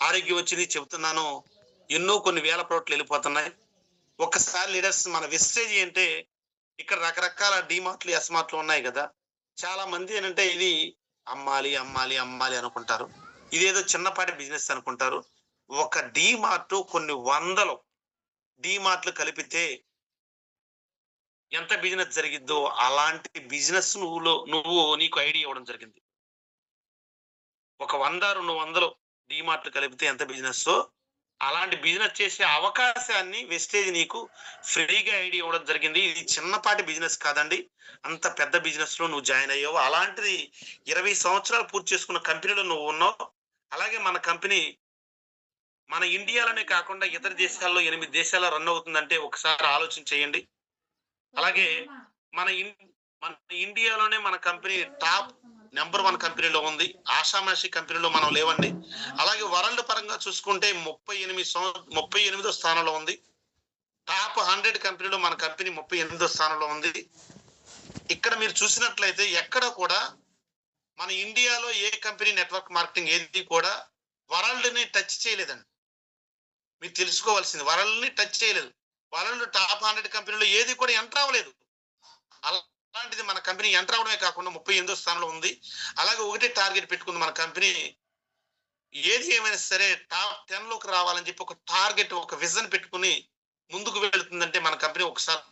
ఆరోగ్యం వచ్చింది చెప్తున్నాను. ఎన్నో కొన్ని వేల ప్రోడక్ట్‌లు వెళ్ళిపోతున్నాయి. ఒక్కసారి లీడర్స్ మన వెస్టేజ్ అంటే ఇక్కడ రకరకాల డీమార్ట్‌లు, ఎస్‌మార్ట్‌లు ఉన్నాయి గదా! చాలా మంది ఏంటంటే ఇది అమ్మాలి, అమ్మాలి, అమ్మాలి అనుకుంటారు. ఇదేదో చిన్నపాటి బిజినెస్ అనుకుంటారు. ఒక డీమార్ట్ కొన్ని వందలు డీమార్ట్‌లు కలిపితే ఎంత బిజినెస్ జరిగిద్దో అలాంటి బిజినెస్ నువ్వు నీకు ఐడియా ఇవ్వడం జరిగింది. ఒక 100, 200 డీమార్ట్‌లు కలిపితే ఎంత బిజినెస్సో అలాంటి బిజినెస్ చేసే అవకాశాన్ని వెస్టేజ్ నీకు ఫ్రీగా ఐడియా ఇవ్వడం జరిగింది. ఇది చిన్నపాటి బిజినెస్ కాదండి. అంత పెద్ద బిజినెస్‌లో నువ్వు జాయిన్ అయ్యావు. అలాంటిది 20 సంవత్సరాలు పూర్తి చేసుకున్న కంపెనీలో నువ్వు ఉన్నావు. అలాగే మన కంపెనీ మన ఇండియాలోనే కాకుండా ఇతర దేశాల్లో 8 దేశాల్లో రన్ అవుతుందంటే ఒకసారి ఆలోచన చేయండి. అలాగే మన ఇన్ మన ఇండియాలోనే మన కంపెనీ టాప్ నంబర్ 1 కంపెనీలో ఉంది. ఆషామాషి కంపెనీలో మనం లేవండి. అలాగే వరల్డ్ పరంగా చూసుకుంటే 38వ స్థానంలో ఉంది. టాప్ 100 కంపెనీలో మన కంపెనీ 38వ స్థానంలో ఉంది. ఇక్కడ మీరు చూసినట్లయితే ఎక్కడ కూడా మన ఇండియాలో ఏ కంపెనీ నెట్వర్క్ మార్కెటింగ్ ఏది కూడా వరల్డ్‌ని టచ్ చేయలేదండి. మీరు తెలుసుకోవాల్సింది వరల్డ్‌ని టచ్ చేయలేదు. వరల్డ్ టాప్ 100 కంపెనీలో ఏది కూడా ఎంటర్ అవ్వలేదు. అలాంటిది మన కంపెనీ ఎంటర్ అవ్వడమే కాకుండా 38వ స్థానంలో ఉంది. అలాగే ఒకటే టార్గెట్ పెట్టుకుంది మన కంపెనీ. ఏది ఏమైనా సరే టాప్ 10 లోకి రావాలని చెప్పి ఒక టార్గెట్, ఒక విజన్ పెట్టుకొని ముందుకు వెళ్తుందంటే మన కంపెనీ ఒకసారి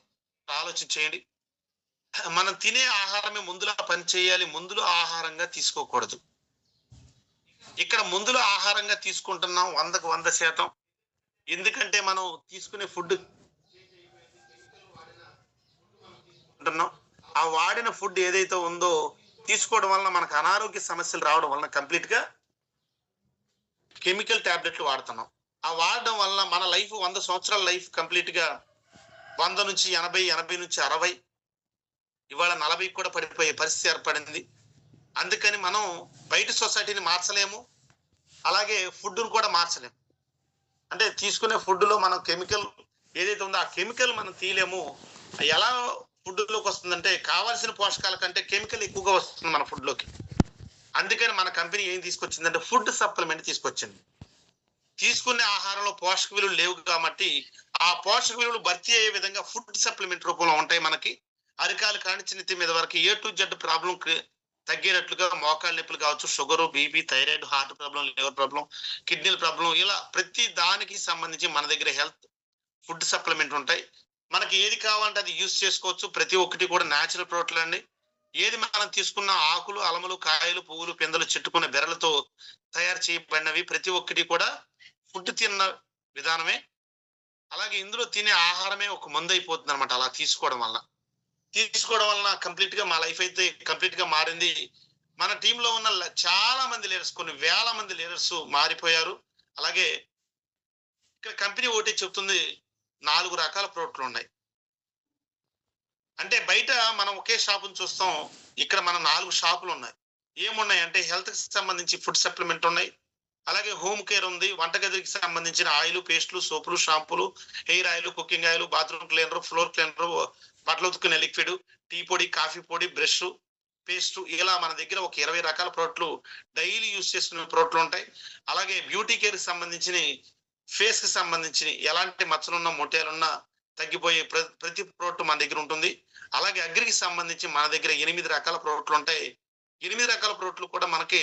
ఆలోచన చేయండి. మనం తినే ఆహారమే మందులా పనిచేయాలి. మందులు ఆహారంగా తీసుకోకూడదు. ఇక్కడ మందులు ఆహారంగా తీసుకుంటున్నాం 100కి 100%. ఎందుకంటే మనం తీసుకునే ఫుడ్ అంటున్నాం. ఆ వాడిన ఫుడ్ ఏదైతే ఉందో తీసుకోవడం వలన మనకు అనారోగ్య సమస్యలు రావడం వలన కంప్లీట్‌గా కెమికల్ టాబ్లెట్లు వాడుతున్నాం. ఆ వాడడం వలన మన లైఫ్ 100 సంవత్సరాల లైఫ్ కంప్లీట్‌గా 100 నుంచి 80, 80 నుంచి 60 ఇవాళ 40 కూడా పడిపోయే పరిస్థితి ఏర్పడింది. అందుకని మనం బయట సొసైటీని మార్చలేము. అలాగే ఫుడ్‌ను కూడా మార్చలేము. అంటే తీసుకునే ఫుడ్‌లో మనం కెమికల్ ఏదైతే ఉందో ఆ కెమికల్ మనం తీయలేము. ఎలా ఫుడ్‌లోకి వస్తుందంటే కావాల్సిన పోషకాల కంటే కెమికల్ ఎక్కువగా వస్తుంది మన ఫుడ్‌లోకి. అందుకని మన కంపెనీ ఏం తీసుకొచ్చిందంటే ఫుడ్ సప్లిమెంట్ తీసుకొచ్చింది. తీసుకునే ఆహారంలో పోషక విలువలు లేవు కాబట్టి ఆ పోషక విలువలు భర్తీ అయ్యే విధంగా ఫుడ్ సప్లిమెంట్ రూపంలో ఉంటాయి మనకి. అరికాలు కానించి నెత్తి మీద వరకు ఏ టు జెడ్ ప్రాబ్లం తగ్గేటట్లుగా మోకాళ్ళ నొప్పులు కావచ్చు, sugar, BP, thyroid, heart problem, liver problem, కిడ్నీల ప్రాబ్లం ఇలా ప్రతి దానికి సంబంధించి మన దగ్గర హెల్త్ ఫుడ్ సప్లిమెంట్ ఉంటాయి. మనకి ఏది కావాలంటే అది యూజ్ చేసుకోవచ్చు. ప్రతి ఒక్కటి కూడా న్యాచురల్ ప్రోడక్ట్లు అండి. ఏది మనం తీసుకున్న ఆకులు, అలములు, కాయలు, పువ్వులు, పిందెలు, చెట్టుకున్న బెరలతో తయారు చేయబడినవి ప్రతి ఒక్కటి కూడా ఫుడ్ తిన్న విధానమే. అలాగే ఇందులో తినే ఆహారమే ఒక మందు అయిపోతుంది అనమాట. అలా తీసుకోవడం వలన కంప్లీట్ గా మా లైఫ్ అయితే కంప్లీట్ గా మారింది. మన టీంలో ఉన్న చాలా మంది లీడర్స్, కొన్ని వేల మంది లీడర్స్ మారిపోయారు. అలాగే ఇక్కడ కంపెనీ ఒకటి చెప్తుంది 4 రకాల ప్రోడక్ట్లు ఉన్నాయి. అంటే బయట మనం ఒకే షాపుని చూస్తాం. ఇక్కడ మన 4 షాపులు ఉన్నాయి. ఏమున్నాయి అంటే హెల్త్ కి సంబంధించి ఫుడ్ సప్లిమెంట్ ఉన్నాయి. అలాగే హోమ్ కేర్ ఉంది. వంటగదికి సంబంధించిన ఆయిల్, పేస్టులు, సోపులు, షాంపూలు, hair oil, cooking oil, bathroom cleaner, floor cleaner, బట్టలు ఉతుకునే లిక్విడ్, టీ పొడి, కాఫీ పొడి, బ్రష్, పేస్ట్ ఇలా మన దగ్గర ఒక 20 రకాల ప్రోడక్ట్లు డైలీ యూజ్ చేసుకునే ప్రోడక్ట్లు ఉంటాయి. అలాగే బ్యూటీ కేర్ కి సంబంధించిన ఫేస్ కి సంబంధించిన ఎలాంటి మచ్చలున్నా, మొటియాలున్నా తగ్గిపోయే ప్రతి ప్రోడక్ట్ మన దగ్గర ఉంటుంది. అలాగే అగ్రికి సంబంధించి మన దగ్గర 8 రకాల ప్రోడక్ట్లు ఉంటాయి. 8 రకాల ప్రోడక్ట్లు కూడా మనకి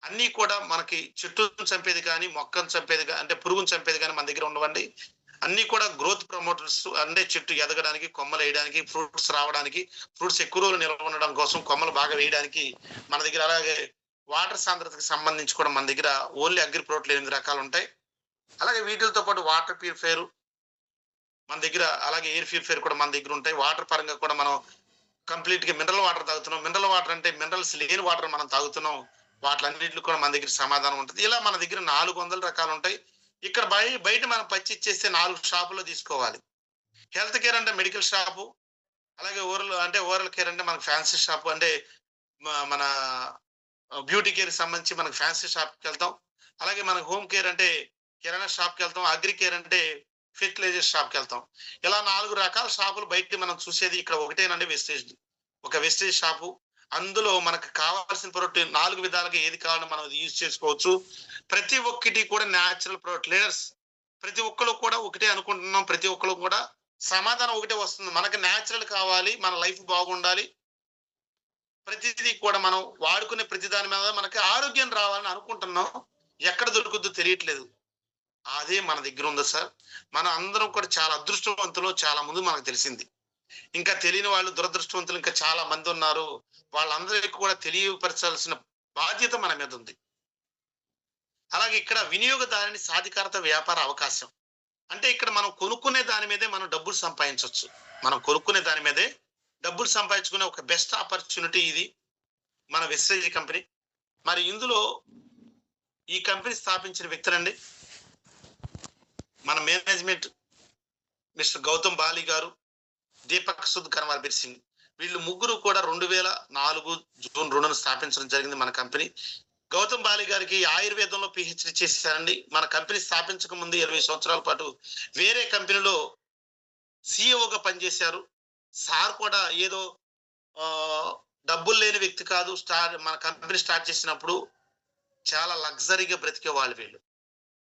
అన్నీ కూడా మనకి చెట్టును చంపేది కానీ, మొక్కను చంపేది అంటే పురుగును చంపేది కానీ మన దగ్గర ఉండవండి. అన్నీ కూడా గ్రోత్ ప్రమోటర్స్, అంటే చెట్టు ఎదగడానికి, కొమ్మలు వేయడానికి, ఫ్రూట్స్ రావడానికి, ఫ్రూట్స్ ఎక్కువ రోజులు నిల్వ ఉండడం కోసం, కొమ్మలు బాగా వేయడానికి మన దగ్గర. అలాగే వాటర్ సాంద్రతకి సంబంధించి కూడా మన దగ్గర ఓన్లీ అగ్రి ప్రోడక్ట్లు 8 రకాలు ఉంటాయి. అలాగే వీటితో పాటు వాటర్ ప్యూరిఫైర్ మన దగ్గర, అలాగే ఎయిర్ ప్యూరిఫైర్ కూడా మన దగ్గర ఉంటాయి. వాటర్ పరంగా కూడా మనం కంప్లీట్ గా మినరల్ వాటర్ తాగుతున్నాం. మినరల్ వాటర్ అంటే మినరల్స్ లేని వాటర్ మనం తాగుతున్నాం. వాటిలన్నింటిలో కూడా మన దగ్గర సమాధానం ఉంటుంది. ఇలా మన దగ్గర 400 రకాలు ఉంటాయి. ఇక్కడ బయట మనం పర్చేజ్ చేస్తే 4 షాపుల్లో తీసుకోవాలి. హెల్త్ కేర్ అంటే మెడికల్ షాపు, అలాగే ఓరల్ కేర్ అంటే మనకు ఫ్యాన్సీ షాపు, అంటే మన బ్యూటీ కేర్ సంబంధించి మనకు ఫ్యాన్సీ షాప్కి వెళ్తాం. అలాగే మన హోమ్ కేర్ అంటే కిరాణా షాప్కి వెళ్తాం. అగ్రి కేర్ అంటే ఫెర్టిలైజర్ షాప్కి వెళ్తాం. ఇలా 4 రకాల షాపులు బయట మనం చూసేది ఇక్కడ ఒకటేనండి వెస్టేజ్. ఒక వెస్టేజ్ షాపు. అందులో మనకు కావాల్సిన ప్రోడక్ట్ 4 విధాలుగా ఏది కావాలో మనం అది యూజ్ చేసుకోవచ్చు. ప్రతి ఒక్కటి కూడా న్యాచురల్ ప్రోడక్ట్ లీడర్స్ ప్రతి ఒక్కళ్ళు కూడా ఒకటే అనుకుంటున్నాం. ప్రతి ఒక్కళ్ళు కూడా సమాధానం ఒకటే వస్తుంది. మనకు న్యాచురల్ కావాలి. మన లైఫ్ బాగుండాలి. ప్రతిదీ కూడా మనం వాడుకునే ప్రతి దాని మీద మనకి ఆరోగ్యం రావాలని అనుకుంటున్నాం. ఎక్కడ దొరుకుద్దో తెలియట్లేదు. అదే మన దగ్గర ఉంది సార్. మనం అందరం కూడా చాలా అదృష్టవంతులు. చాలా ముందు మనకు తెలిసింది. ఇంకా తెలియని వాళ్ళు దురదృష్టవంతులు ఇంకా చాలా మంది ఉన్నారు. వాళ్ళందరికీ కూడా తెలియపరచాల్సిన బాధ్యత మన మీద ఉంది. అలాగే ఇక్కడ వినియోగదారుని సాధికారత వ్యాపార అవకాశం. అంటే ఇక్కడ మనం కొనుక్కునే దాని మీదే మనం డబ్బులు సంపాదించవచ్చు. మనం కొనుక్కునే దాని మీదే డబ్బులు సంపాదించుకునే ఒక బెస్ట్ ఆపర్చునిటీ ఇది మన వెస్టేజ్ కంపెనీ. మరి ఇందులో ఈ కంపెనీ స్థాపించిన వ్యక్తులండి మన మేనేజ్మెంట్ మిస్టర్ గౌతమ్ బాలి గారు, దీపక్ సుద్ కన్వర్బీర్ సింగ్. వీళ్ళు ముగ్గురు కూడా 2004 జూన్ 2న స్థాపించడం జరిగింది మన కంపెనీ. గౌతమ్ బాలి గారికి ఆయుర్వేదంలో పిహెచ్డి చేశారండి. మన కంపెనీ స్థాపించక ముందు 20 సంవత్సరాల పాటు వేరే కంపెనీలో సిఇఓగా పనిచేశారు. సార్ కూడా ఏదో డబ్బులు లేని వ్యక్తి కాదు. మన కంపెనీ స్టార్ట్ చేసినప్పుడు చాలా లగ్జరీగా బ్రతికే వాళ్ళు వీళ్ళు.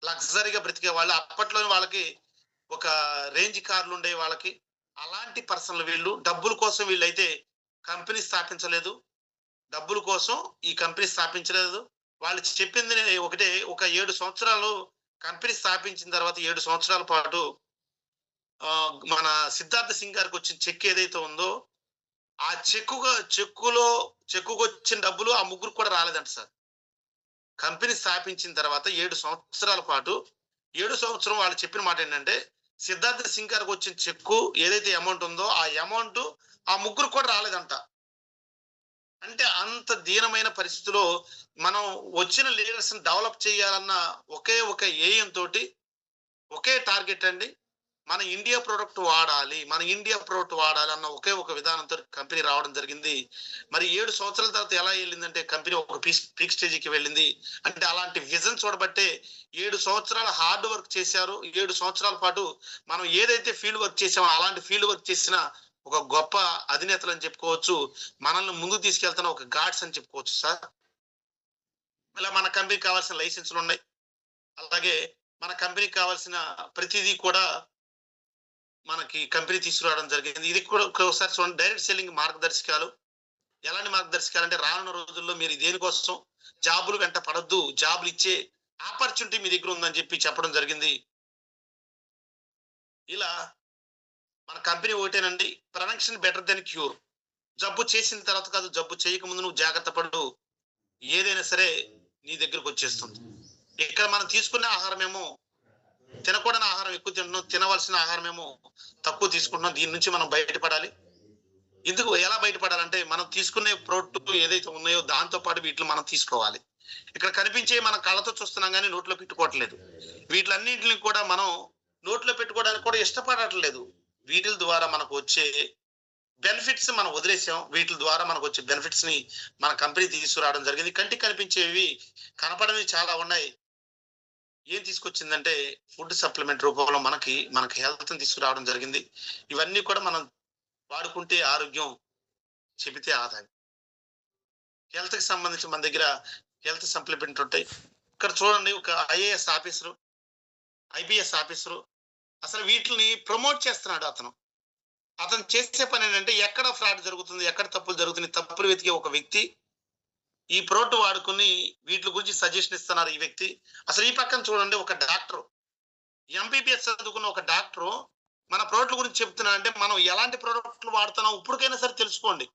లగ్జరీగా బ్రతికే వాళ్ళు. అప్పట్లో వాళ్ళకి ఒక రేంజ్ కార్లు ఉండే వాళ్ళకి. అలాంటి పర్సన్లు వీళ్ళు. డబ్బుల కోసం వీళ్ళైతే కంపెనీ స్థాపించలేదు. డబ్బుల కోసం ఈ కంపెనీ స్థాపించలేదు. వాళ్ళు చెప్పింది ఒకటే. ఒక 7 సంవత్సరాలు కంపెనీ స్థాపించిన తర్వాత 7 సంవత్సరాల పాటు మన సిద్ధార్థ సింగ్ గారికి వచ్చిన చెక్ ఏదైతే ఉందో ఆ చెక్కుకు వచ్చిన డబ్బులు ఆ ముగ్గురు కూడా రాలేదంట సార్. కంపెనీ స్థాపించిన తర్వాత 7 సంవత్సరాల పాటు 7 సంవత్సరం వాళ్ళు చెప్పిన మాట ఏంటంటే సిద్ధార్థ సింగ్ గారికి వచ్చిన చెక్కు ఏదైతే అమౌంట్ ఉందో ఆ అమౌంట్ ఆ ముగ్గురు కూడా రాలేదంట. అంటే అంత దీనమైన పరిస్థితిలో మనం వచ్చిన లీడర్స్ డెవలప్ చేయాలన్న ఒకే ఒక ఎయిమ్ తోటి ఒకే టార్గెట్ అండి. మన ఇండియా ప్రోడక్ట్ వాడాలి అన్న ఒకే ఒక విధానంతో కంపెనీ రావడం జరిగింది. మరి 7 సంవత్సరాల తర్వాత ఎలా వెళ్ళిందంటే కంపెనీ ఒక పీక్ స్టేజ్కి వెళ్ళింది. అంటే అలాంటి విజన్ చూడబట్టే 7 సంవత్సరాల హార్డ్ వర్క్ చేశారు. 7 సంవత్సరాల పాటు మనం ఏదైతే ఫీల్డ్ వర్క్ చేసామో అలాంటి ఫీల్డ్ వర్క్ చేసిన ఒక గొప్ప అధినేతలు అని చెప్పుకోవచ్చు. మనల్ని ముందుకు తీసుకెళ్తున్న ఒక గాడ్స్ అని చెప్పుకోవచ్చు సార్. ఇలా మన కంపెనీకి కావాల్సిన లైసెన్సులు ఉన్నాయి. అలాగే మన కంపెనీకి కావాల్సిన ప్రతిదీ కూడా మనకి కంపెనీ తీసుకురావడం జరిగింది. ఇది కూడా ఒకసారి చూడండి. డైరెక్ట్ సెల్లింగ్ మార్గదర్శకాలు. ఎలాంటి మార్గదర్శకాలు అంటే రానున్న రోజుల్లో మీరు దేనికోసం జాబులు వెంట పడద్దు, జాబులు ఇచ్చే ఆపర్చునిటీ మీ దగ్గర ఉందని చెప్పడం జరిగింది. ఇలా మన కంపెనీ ఒకటేనండి. Prevention better than cure. జబ్బు చేసిన తర్వాత కాదు, జబ్బు చేయక ముందు నువ్వు జాగ్రత్త పడు. ఏదైనా సరే నీ దగ్గరకు వచ్చేస్తుంది. ఇక్కడ మనం తీసుకునే ఆహారం ఏమో తినకూడని ఆహారం ఎక్కువ తింటున్నాం, తినవలసిన ఆహారం ఏమో తక్కువ తీసుకుంటున్నాం. దీని నుంచి మనం బయటపడాలి. ఎందుకు ఎలా బయటపడాలంటే మనం తీసుకునే ప్రోడక్ట్ ఏదైతే ఉన్నాయో దాంతో పాటు వీటిని మనం తీసుకోవాలి. ఇక్కడ కనిపించే మన కళ్ళతో చూస్తున్నాం కానీ నోట్లో పెట్టుకోవట్లేదు. వీటిలన్నింటిని కూడా మనం నోట్లో పెట్టుకోవడానికి కూడా ఇష్టపడట్లేదు. వీటి ద్వారా మనకు వచ్చే బెనిఫిట్స్ మనం వదిలేసాం. వీటి ద్వారా మనకు వచ్చే బెనిఫిట్స్ ని మన కంపెనీ తీసుకురావడం జరిగింది. కంటికి కనిపించేవి కనపడవి చాలా ఉన్నాయి. ఏం తీసుకొచ్చిందంటే ఫుడ్ సప్లిమెంట్ రూపంలో మనకి హెల్త్ తీసుకురావడం జరిగింది. ఇవన్నీ కూడా మనం వాడుకుంటే ఆరోగ్యం, చెబితే ఆదాయం. హెల్త్ కి సంబంధించి మన దగ్గర హెల్త్ సప్లిమెంట్ ఉంటాయి. ఇక్కడ చూడండి, ఒక ఐఏఎస్ ఆఫీసరు, ఐపీఎస్ ఆఫీసరు అసలు వీటిని ప్రమోట్ చేస్తున్నాడు. అతను చేసే పని ఏంటంటే ఎక్కడ ఫ్రాడ్ జరుగుతుంది, ఎక్కడ తప్పులు జరుగుతుంది, తప్పులు వెతికే ఒక వ్యక్తి ఈ ప్రోడక్ట్ వాడుకుని వీటి గురించి సజెషన్ ఇస్తున్నారు ఈ వ్యక్తి. అసలు ఈ పక్కన చూడండి, ఒక డాక్టర్, ఎంబీబీఎస్ చదువుకున్న ఒక డాక్టర్ మన ప్రోడక్ట్ గురించి చెప్తున్నా అంటే మనం ఎలాంటి ప్రోడక్ట్లు వాడుతున్నాం ఇప్పటికైనా సరే తెలుసుకోండి.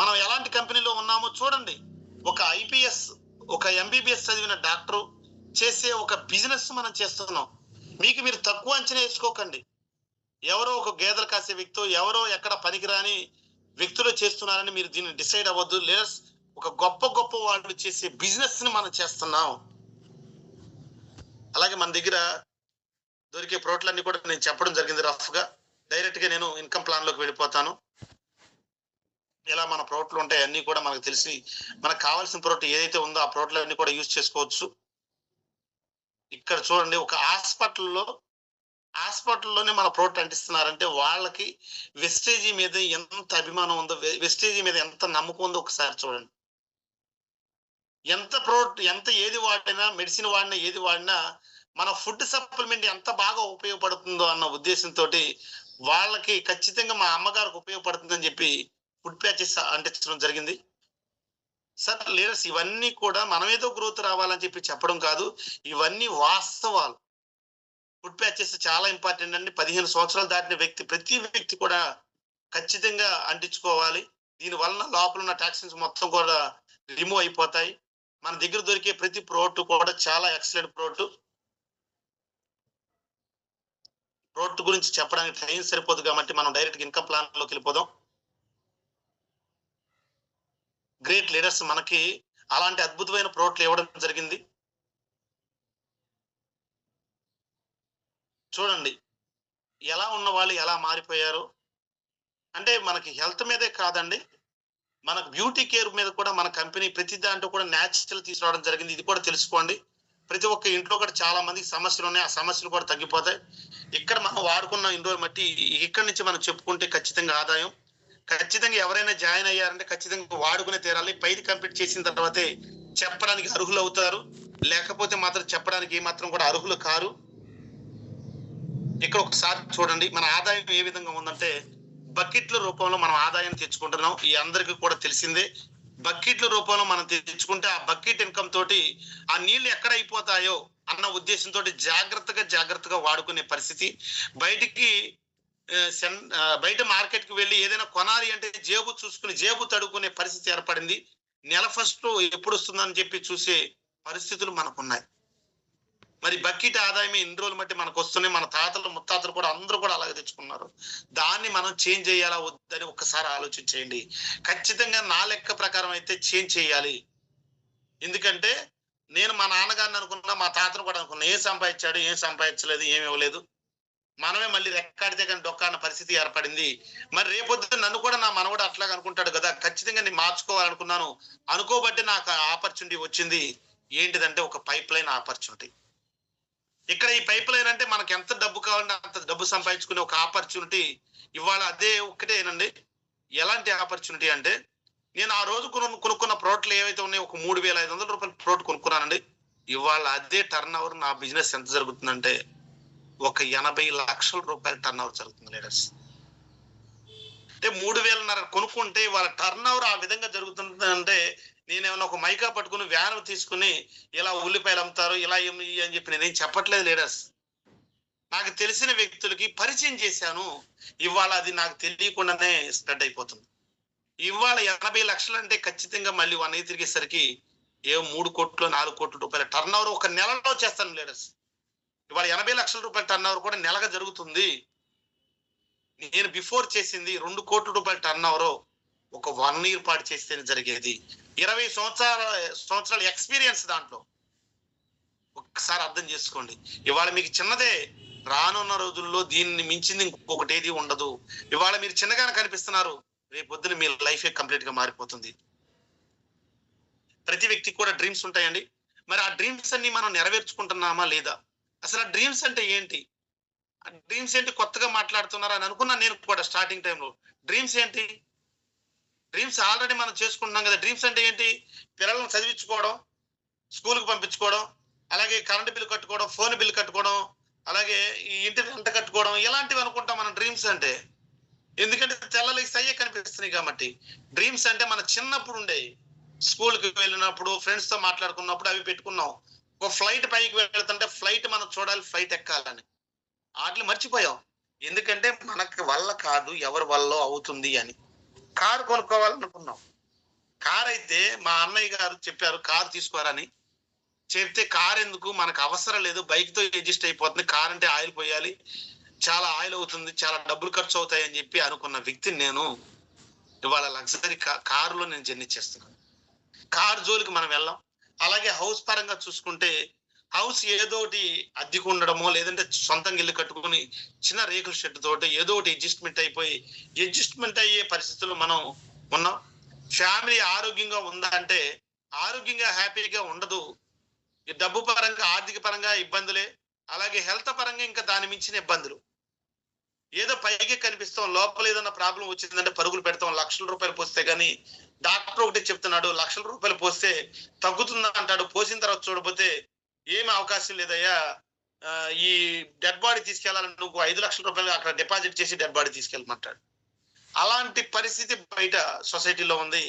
మనం ఎలాంటి కంపెనీలో ఉన్నామో చూడండి. ఒక ఐపీఎస్, ఒక ఎంబీబీఎస్ చదివిన డాక్టర్ చేసే ఒక బిజినెస్ మనం చేస్తున్నాం. మీకు మీరు తక్కువ అంచనా వేసుకోకండి. ఎవరో ఒక గేదెలు కాసే వ్యక్తి, ఎవరో ఎక్కడ పనికిరాని వ్యక్తులు చేస్తున్నారని మీరు దీన్ని డిసైడ్ అవ్వద్దు. లీడర్స్ ఒక గొప్ప వాళ్ళు చేసే బిజినెస్ ని మనం చేస్తున్నాం. అలాగే మన దగ్గర దొరికే ప్రోడక్ట్లన్నీ కూడా నేను చెప్పడం జరిగింది రఫ్ గా. డైరెక్ట్ గా నేను ఇన్కమ్ ప్లాన్ లోకి వెళ్ళిపోతాను. ఇలా మన ప్రోడక్ట్లు ఉంటాయి, అన్ని కూడా మనకు తెలిసి మనకు కావాల్సిన ప్రోడక్ట్ ఏదైతే ఉందో ఆ ప్రోడక్ట్లు అన్ని కూడా యూజ్ చేసుకోవచ్చు. ఇక్కడ చూడండి, ఒక హాస్పిటల్లో హాస్పిటల్లోనే మన ప్రోడక్ట్ అంటిస్తున్నారంటే వాళ్ళకి వెస్టేజీ మీద ఎంత అభిమానం ఉందో, వెస్టేజీ మీద ఎంత నమ్మకం ఉందో ఒకసారి చూడండి. ఎంత ప్రోడక్ట్, ఎంత ఏది వాడినా, మెడిసిన్ వాడినా, ఏది వాడినా మన ఫుడ్ సప్లిమెంట్ ఎంత బాగా ఉపయోగపడుతుందో అన్న ఉద్దేశంతో వాళ్ళకి ఖచ్చితంగా మా అమ్మగారికి ఉపయోగపడుతుందని చెప్పి ఫుడ్ ప్యాచెస్ అంటించడం జరిగింది. సార్ లీడర్స్, ఇవన్నీ కూడా మనమేదో గ్రోత్ రావాలని చెప్పి చెప్పడం కాదు, ఇవన్నీ వాస్తవాలు. ఫుడ్ ప్యాచెస్ చాలా ఇంపార్టెంట్ అండి. 15 సంవత్సరాలు దాటిన వ్యక్తి, ప్రతి వ్యక్తి కూడా ఖచ్చితంగా అంటించుకోవాలి. దీని వలన లోపల ఉన్న టాక్సిన్స్ మొత్తం కూడా రిమూవ్ అయిపోతాయి. మన దగ్గర దొరికే ప్రతి ప్రోడక్ట్ కూడా చాలా ఎక్సలెంట్ ప్రోడక్ట్. ప్రోడక్ట్ గురించి చెప్పడానికి టైం సరిపోదు కాబట్టి మనం డైరెక్ట్ ఇన్కమ్ ప్లాన్ లోకి వెళ్ళిపోదాం. గ్రేట్ లీడర్స్ మనకి అలాంటి అద్భుతమైన ప్రోడక్ట్లు ఇవ్వడం జరిగింది. చూడండి ఎలా ఉన్న వాళ్ళు ఎలా మారిపోయారు అంటే, మనకి హెల్త్ మీదే కాదండి, మనకు బ్యూటీ కేర్ మీద కూడా మన కంపెనీ ప్రతి దాంట్లో కూడా న్యాచురల్ తీసుకురావడం జరిగింది. ఇది కూడా తెలుసుకోండి. ప్రతి ఒక్క ఇంట్లో కూడా చాలా మందికి సమస్యలు ఉన్నాయి, ఆ సమస్యలు కూడా తగ్గిపోతాయి. ఇక్కడ మనం వాడుకున్న ఇన్ని రోజులు బట్టి ఇక్కడి నుంచి మనం చెప్పుకుంటే ఖచ్చితంగా ఆదాయం. ఖచ్చితంగా ఎవరైనా జాయిన్ అయ్యారంటే ఖచ్చితంగా వాడుకునే తీరాలి. పైది కంప్లీట్ చేసిన తర్వాతే చెప్పడానికి అర్హులు అవుతారు, లేకపోతే మాత్రం చెప్పడానికి ఏమాత్రం కూడా అర్హులు కారు. ఇక్కడ ఒకసారి చూడండి మన ఆదాయం ఏ విధంగా ఉందంటే, బకెట్ల రూపంలో మనం ఆదాయం తెచ్చుకుంటున్నాం. ఈ అందరికీ కూడా తెలిసిందే. బకెట్ల రూపంలో మనం తెచ్చుకుంటే ఆ బకెట్ ఇన్కమ్ తోటి ఆ నీళ్లు ఎక్కడ అయిపోతాయో అన్న ఉద్దేశంతో జాగ్రత్తగా వాడుకునే పరిస్థితి. బయటికి బయట మార్కెట్ కి వెళ్ళి ఏదైనా కొనాలి అంటే జేబు చూసుకుని జేబు తడుకునే పరిస్థితి ఏర్పడింది. నెల ఫస్ట్ ఎప్పుడు వస్తుందని చెప్పి చూసే పరిస్థితులు మనకున్నాయి. మరి బకెట్ ఆదాయమే ఇన్ని రోజులు బట్టి మనకు వస్తున్నాయి. మన తాతలు ముత్తాతలు కూడా అందరూ కూడా అలాగే తెచ్చుకున్నారు. దాన్ని మనం చేంజ్ చేయాలా వద్దని ఒక్కసారి ఆలోచించేయండి. ఖచ్చితంగా నా లెక్క ప్రకారం అయితే చేంజ్ చేయాలి. ఎందుకంటే నేను మా నాన్నగారిని అనుకున్నా, మా తాతను కూడా అనుకున్నా. ఏం సంపాదించాడు, ఏం సంపాదించలేదు, ఏమి ఇవ్వలేదు, మనమే మళ్ళీ రెక్కాడితే కానీ డొక్కాన్న పరిస్థితి ఏర్పడింది. మరి రేపొద్దున నన్ను కూడా నా మనవడు అట్లాగా అనుకుంటాడు కదా, ఖచ్చితంగా నేను మార్చుకోవాలనుకున్నాను. అనుకోబట్టి నాకు ఆపర్చునిటీ వచ్చింది. ఏంటిదంటే ఒక పైప్ లైన్ ఆపర్చునిటీ. ఇక్కడ ఈ పైప్ లైన్ అంటే మనకి ఎంత డబ్బు కావాలంటే అంత డబ్బు సంపాదించుకునే ఒక ఆపర్చునిటీ ఇవాళ అదే ఒక్కటేనండి. ఎలాంటి ఆపర్చునిటీ అంటే, నేను ఆ రోజు కొనుక్కున్న ప్రోడక్ట్లు ఏవైతే ఉన్నాయో ఒక 3,500 రూపాయల ప్రోడక్ట్ కొనుక్కున్నానండి. ఇవాళ అదే టర్న్ ఓవర్ నా బిజినెస్ ఎంత జరుగుతుందంటే ఒక 80 లక్షల రూపాయల టర్న్ ఓవర్ జరుగుతుంది లీడర్స్. అంటే 3,500 కొనుక్కుంటే వాళ్ళ టర్న్ ఓవర్ ఆ విధంగా జరుగుతుందంటే, నేనేమన్నా ఒక మైకా పట్టుకుని వ్యాన్ తీసుకుని ఇలా ఉల్లిపాయలు అమ్ముతారు ఇలా ఏమి అని చెప్పి నేనేం చెప్పట్లేదు లీడర్స్. నాకు తెలిసిన వ్యక్తులకి పరిచయం చేశాను. ఇవాళ అది నాకు తెలియకుండానే స్ప్రెడ్ అయిపోతుంది. ఇవాళ 80 లక్షలు అంటే ఖచ్చితంగా మళ్ళీ 1 ఇయర్ తిరిగేసరికి 3 కోట్లు 4 కోట్ల రూపాయల టర్న్ ఓవర్ ఒక నెలలో చేస్తాను లీడర్స్. ఇవాళ 80 లక్షల రూపాయల టర్న్ ఓవర్ కూడా నెలగా జరుగుతుంది. నేను బిఫోర్ చేసింది 2 కోట్ల రూపాయల టర్న్ ఓవర్ ఒక 1 ఇయర్ పాటు చేస్తేనే జరిగేది. 20 సంవత్సరాల ఎక్స్పీరియన్స్ దాంట్లో. ఒక్కసారి అర్థం చేసుకోండి. ఇవాళ మీకు చిన్నదే, రానున్న రోజుల్లో దీన్ని మించింది ఇంకొకటి ఏది ఉండదు. ఇవాళ మీరు చిన్నగానే కనిపిస్తున్నారు, రేపు పొద్దున మీ లైఫే కంప్లీట్ గా మారిపోతుంది. ప్రతి వ్యక్తికి కూడా డ్రీమ్స్ ఉంటాయండి. మరి ఆ డ్రీమ్స్ అన్ని మనం నెరవేర్చుకుంటున్నామా లేదా? అసలు ఆ డ్రీమ్స్ అంటే ఏంటి? డ్రీమ్స్ ఏంటి కొత్తగా మాట్లాడుతున్నారా అని అనుకున్నాను నేను కూడా స్టార్టింగ్ టైంలో. డ్రీమ్స్ ఏంటి? డ్రీమ్స్ ఆల్రెడీ మనం చేసుకుంటున్నాం కదా. డ్రీమ్స్ అంటే ఏంటి? పిల్లలను చదివించుకోవడం, స్కూల్కి పంపించుకోవడం, అలాగే కరెంటు బిల్లు కట్టుకోవడం, ఫోన్ బిల్లు కట్టుకోవడం, అలాగే ఈ ఇంటి రెంట కట్టుకోవడం, ఇలాంటివి అనుకుంటాం మనం డ్రీమ్స్ అంటే. ఎందుకంటే తెల్లలకి సయ్యే కనిపిస్తున్నాయి కాబట్టి. డ్రీమ్స్ అంటే మన చిన్నప్పుడు ఉండేవి. స్కూల్కి వెళ్ళినప్పుడు ఫ్రెండ్స్ తో మాట్లాడుకున్నప్పుడు అవి పెట్టుకున్నాం. ఒక ఫ్లైట్ పైకి వెళ్తుంటే ఫ్లైట్ మనం చూడాలి, ఫ్లైట్ ఎక్కాలని. వాటిని మర్చిపోయాం. ఎందుకంటే మనకి వల్ల కాదు, ఎవరి వల్ల అవుతుంది అని. కారు కొనుక్కోవాలనుకున్నాం. కార్ అయితే మా అన్నయ్య గారు చెప్పారు కారు తీసుకోరని. చెప్తే కార్ ఎందుకు, మనకు అవసరం లేదు, బైక్ తో అడ్జస్ట్ అయిపోతుంది, కార్ అంటే ఆయిల్ పోయాలి, చాలా ఆయిల్ అవుతుంది, చాలా డబ్బులు ఖర్చు అవుతాయి అని చెప్పి అనుకున్న వ్యక్తిని నేను. ఇవాళ లగ్జరీ కారులో నేను జర్నీ చేస్తున్నాను. కారు జోలికి మనం వెళ్ళాం. అలాగే హౌస్ పరంగా చూసుకుంటే హౌస్ ఏదోటి అద్దెకు ఉండడమో, లేదంటే సొంతంగా ఇల్లు కట్టుకుని చిన్న రేకుల షెడ్ తోటి ఏదో ఒకటి అడ్జస్ట్మెంట్ అయ్యే పరిస్థితుల్లో మనం ఉన్నాం. ఫ్యామిలీ ఆరోగ్యంగా ఉందా అంటే ఆరోగ్యంగా హ్యాపీగా ఉండదు. డబ్బు పరంగా ఆర్థిక పరంగా ఇబ్బందులే. అలాగే హెల్త్ పరంగా ఇంకా దాని మించిన ఇబ్బందులు. ఏదో పైకి కనిపిస్తాం, లోపల ఏదైనా ప్రాబ్లమ్ వచ్చిందంటే పరుగులు పెడతాం. లక్షల రూపాయలు పోస్తే గాని డాక్టర్ ఒకటే చెప్తున్నాడు, లక్షల రూపాయలు పోస్తే తగ్గుతుందా అంటాడు. పోసిన తర్వాత చూడకపోతే ఏమి అవకాశం లేదయ్యా. ఈ డెడ్ బాడీ తీసుకెళ్ళాలని నువ్వు 5,00,000 అక్కడ డిపాజిట్ చేసి డెడ్ బాడీ తీసుకెళ్ళమంటాడు. అలాంటి పరిస్థితి బయట సొసైటీలో ఉంది.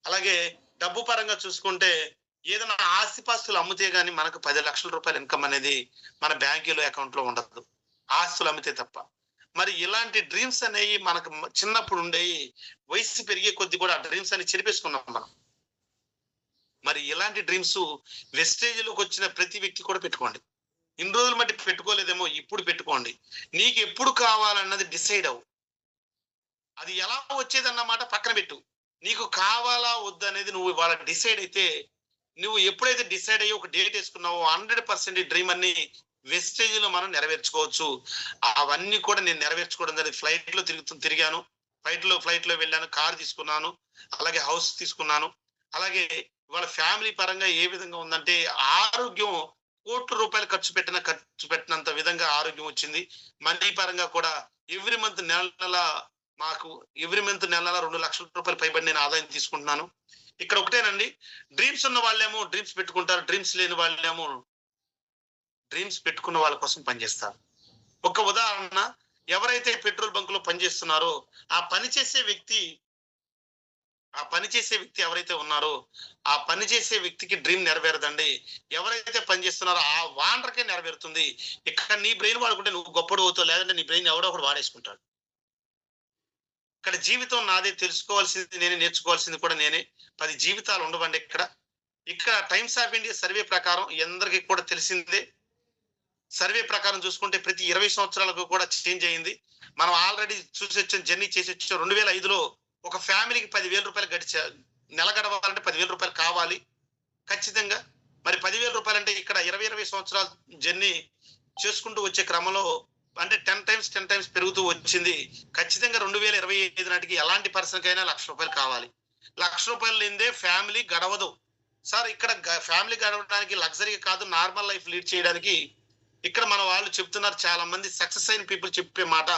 అలాగే డబ్బు పరంగా చూసుకుంటే ఏదైనా ఆస్తిపాస్తులు అమ్మితే గాని మనకు 10,00,000 ఇన్కమ్ అనేది మన బ్యాంకులో అకౌంట్ లో ఉండదు. ఆస్తులు అమ్మితే తప్ప. మరి ఇలాంటి డ్రీమ్స్ అనేవి మనకు చిన్నప్పుడు ఉండేవి. వయసు పెరిగే కొద్ది కూడా ఆ డ్రీమ్స్ అని చెరిపేసుకున్నాం మనం. మరి ఇలాంటి డ్రీమ్స్ వెస్టేజ్‌లోకి వచ్చిన ప్రతి వ్యక్తి కూడా పెట్టుకోండి. ఇన్ని రోజులు మట్టి పెట్టుకోలేదేమో ఇప్పుడు పెట్టుకోండి. నీకు ఎప్పుడు కావాలన్నది డిసైడ్ అవ్వు. అది ఎలా వచ్చేదన్నమాట పక్కన పెట్టు. నీకు కావాలా వద్దనేది నువ్వు ఇవాళ డిసైడ్ అయితే, నువ్వు ఎప్పుడైతే డిసైడ్ అయ్యి ఒక డేట్ వేసుకున్నావో 100% ఈ డ్రీమ్ అన్ని వెస్టేజ్‌లో మనం నెరవేర్చుకోవచ్చు. అవన్నీ కూడా నేను నెరవేర్చుకోవడం జరిగింది. ఫ్లైట్‌లో తిరిగాను. ఫ్లైట్‌లో వెళ్ళాను. కార్ తీసుకున్నాను. అలాగే హౌస్ తీసుకున్నాను. అలాగే ఇవాళ ఫ్యామిలీ పరంగా ఏ విధంగా ఉందంటే ఆరోగ్యం ₹1,00,00,000 ఖర్చు పెట్టినంత విధంగా ఆరోగ్యం వచ్చింది. మనీ పరంగా కూడా ఎవ్రీ మంత్ నెల నెల మాకు నెల నెల ₹2,00,000 పైబడి నేను ఆదాయం తీసుకుంటున్నాను. ఇక్కడ ఒకటేనండి, డ్రీమ్స్ ఉన్న వాళ్ళేమో డ్రీమ్స్ పెట్టుకుంటారు. డ్రీమ్స్ లేని వాళ్ళేమో డ్రీమ్స్ పెట్టుకున్న వాళ్ళ కోసం పనిచేస్తారు. ఒక ఉదాహరణ, ఎవరైతే పెట్రోల్ బంక్ లో పనిచేస్తున్నారో ఆ పని చేసే వ్యక్తి ఎవరైతే ఉన్నారో ఆ పని చేసే వ్యక్తికి డ్రీమ్ నెరవేరదండి. ఎవరైతే పని చేస్తున్నారో ఆ వాండర్కే నెరవేరుతుంది. ఇక్కడ నీ బ్రెయిన్ వాడుకుంటే నువ్వు గొప్పడు అవుతావు, లేదంటే నీ బ్రెయిన్ ఎవడో ఒకడు వాడేసుకుంటాడు. ఇక్కడ జీవితం నాదే, తెలుసుకోవాల్సింది నేనే, నేర్చుకోవాల్సింది కూడా నేనే. 10 జీవితాలు ఉండవండి ఇక్కడ. ఇక్కడ టైమ్స్ ఆఫ్ ఇండియా సర్వే ప్రకారం అందరికీ కూడా తెలిసిందే. సర్వే ప్రకారం చూసుకుంటే ప్రతి 20 సంవత్సరాలకు కూడా చేంజ్ అయింది. మనం ఆల్రెడీ చూసొచ్చాం, జర్నీ చేసొచ్చాం. 2005లో ఒక ఫ్యామిలీకి ₹10,000 నెల గడవాలంటే ₹10,000 కావాలి ఖచ్చితంగా. మరి ₹10,000 అంటే ఇక్కడ 20 సంవత్సరాలు జర్నీ చేసుకుంటూ వచ్చే క్రమంలో అంటే 10 టైమ్స్ పెరుగుతూ వచ్చింది. ఖచ్చితంగా 2025 నాటికి ఎలాంటి పర్సన్ కైనా ₹1,00,000 కావాలి. ₹1,00,000 లేనిదే ఫ్యామిలీ గడవదు. సార్ ఇక్కడ ఫ్యామిలీ గడవడానికి లగ్జరీ కాదు, నార్మల్ లైఫ్ లీడ్ చేయడానికి ఇక్కడ మన వాళ్ళు చెప్తున్నారు. చాలా మంది సక్సెస్ అయిన పీపుల్ చెప్పే మాట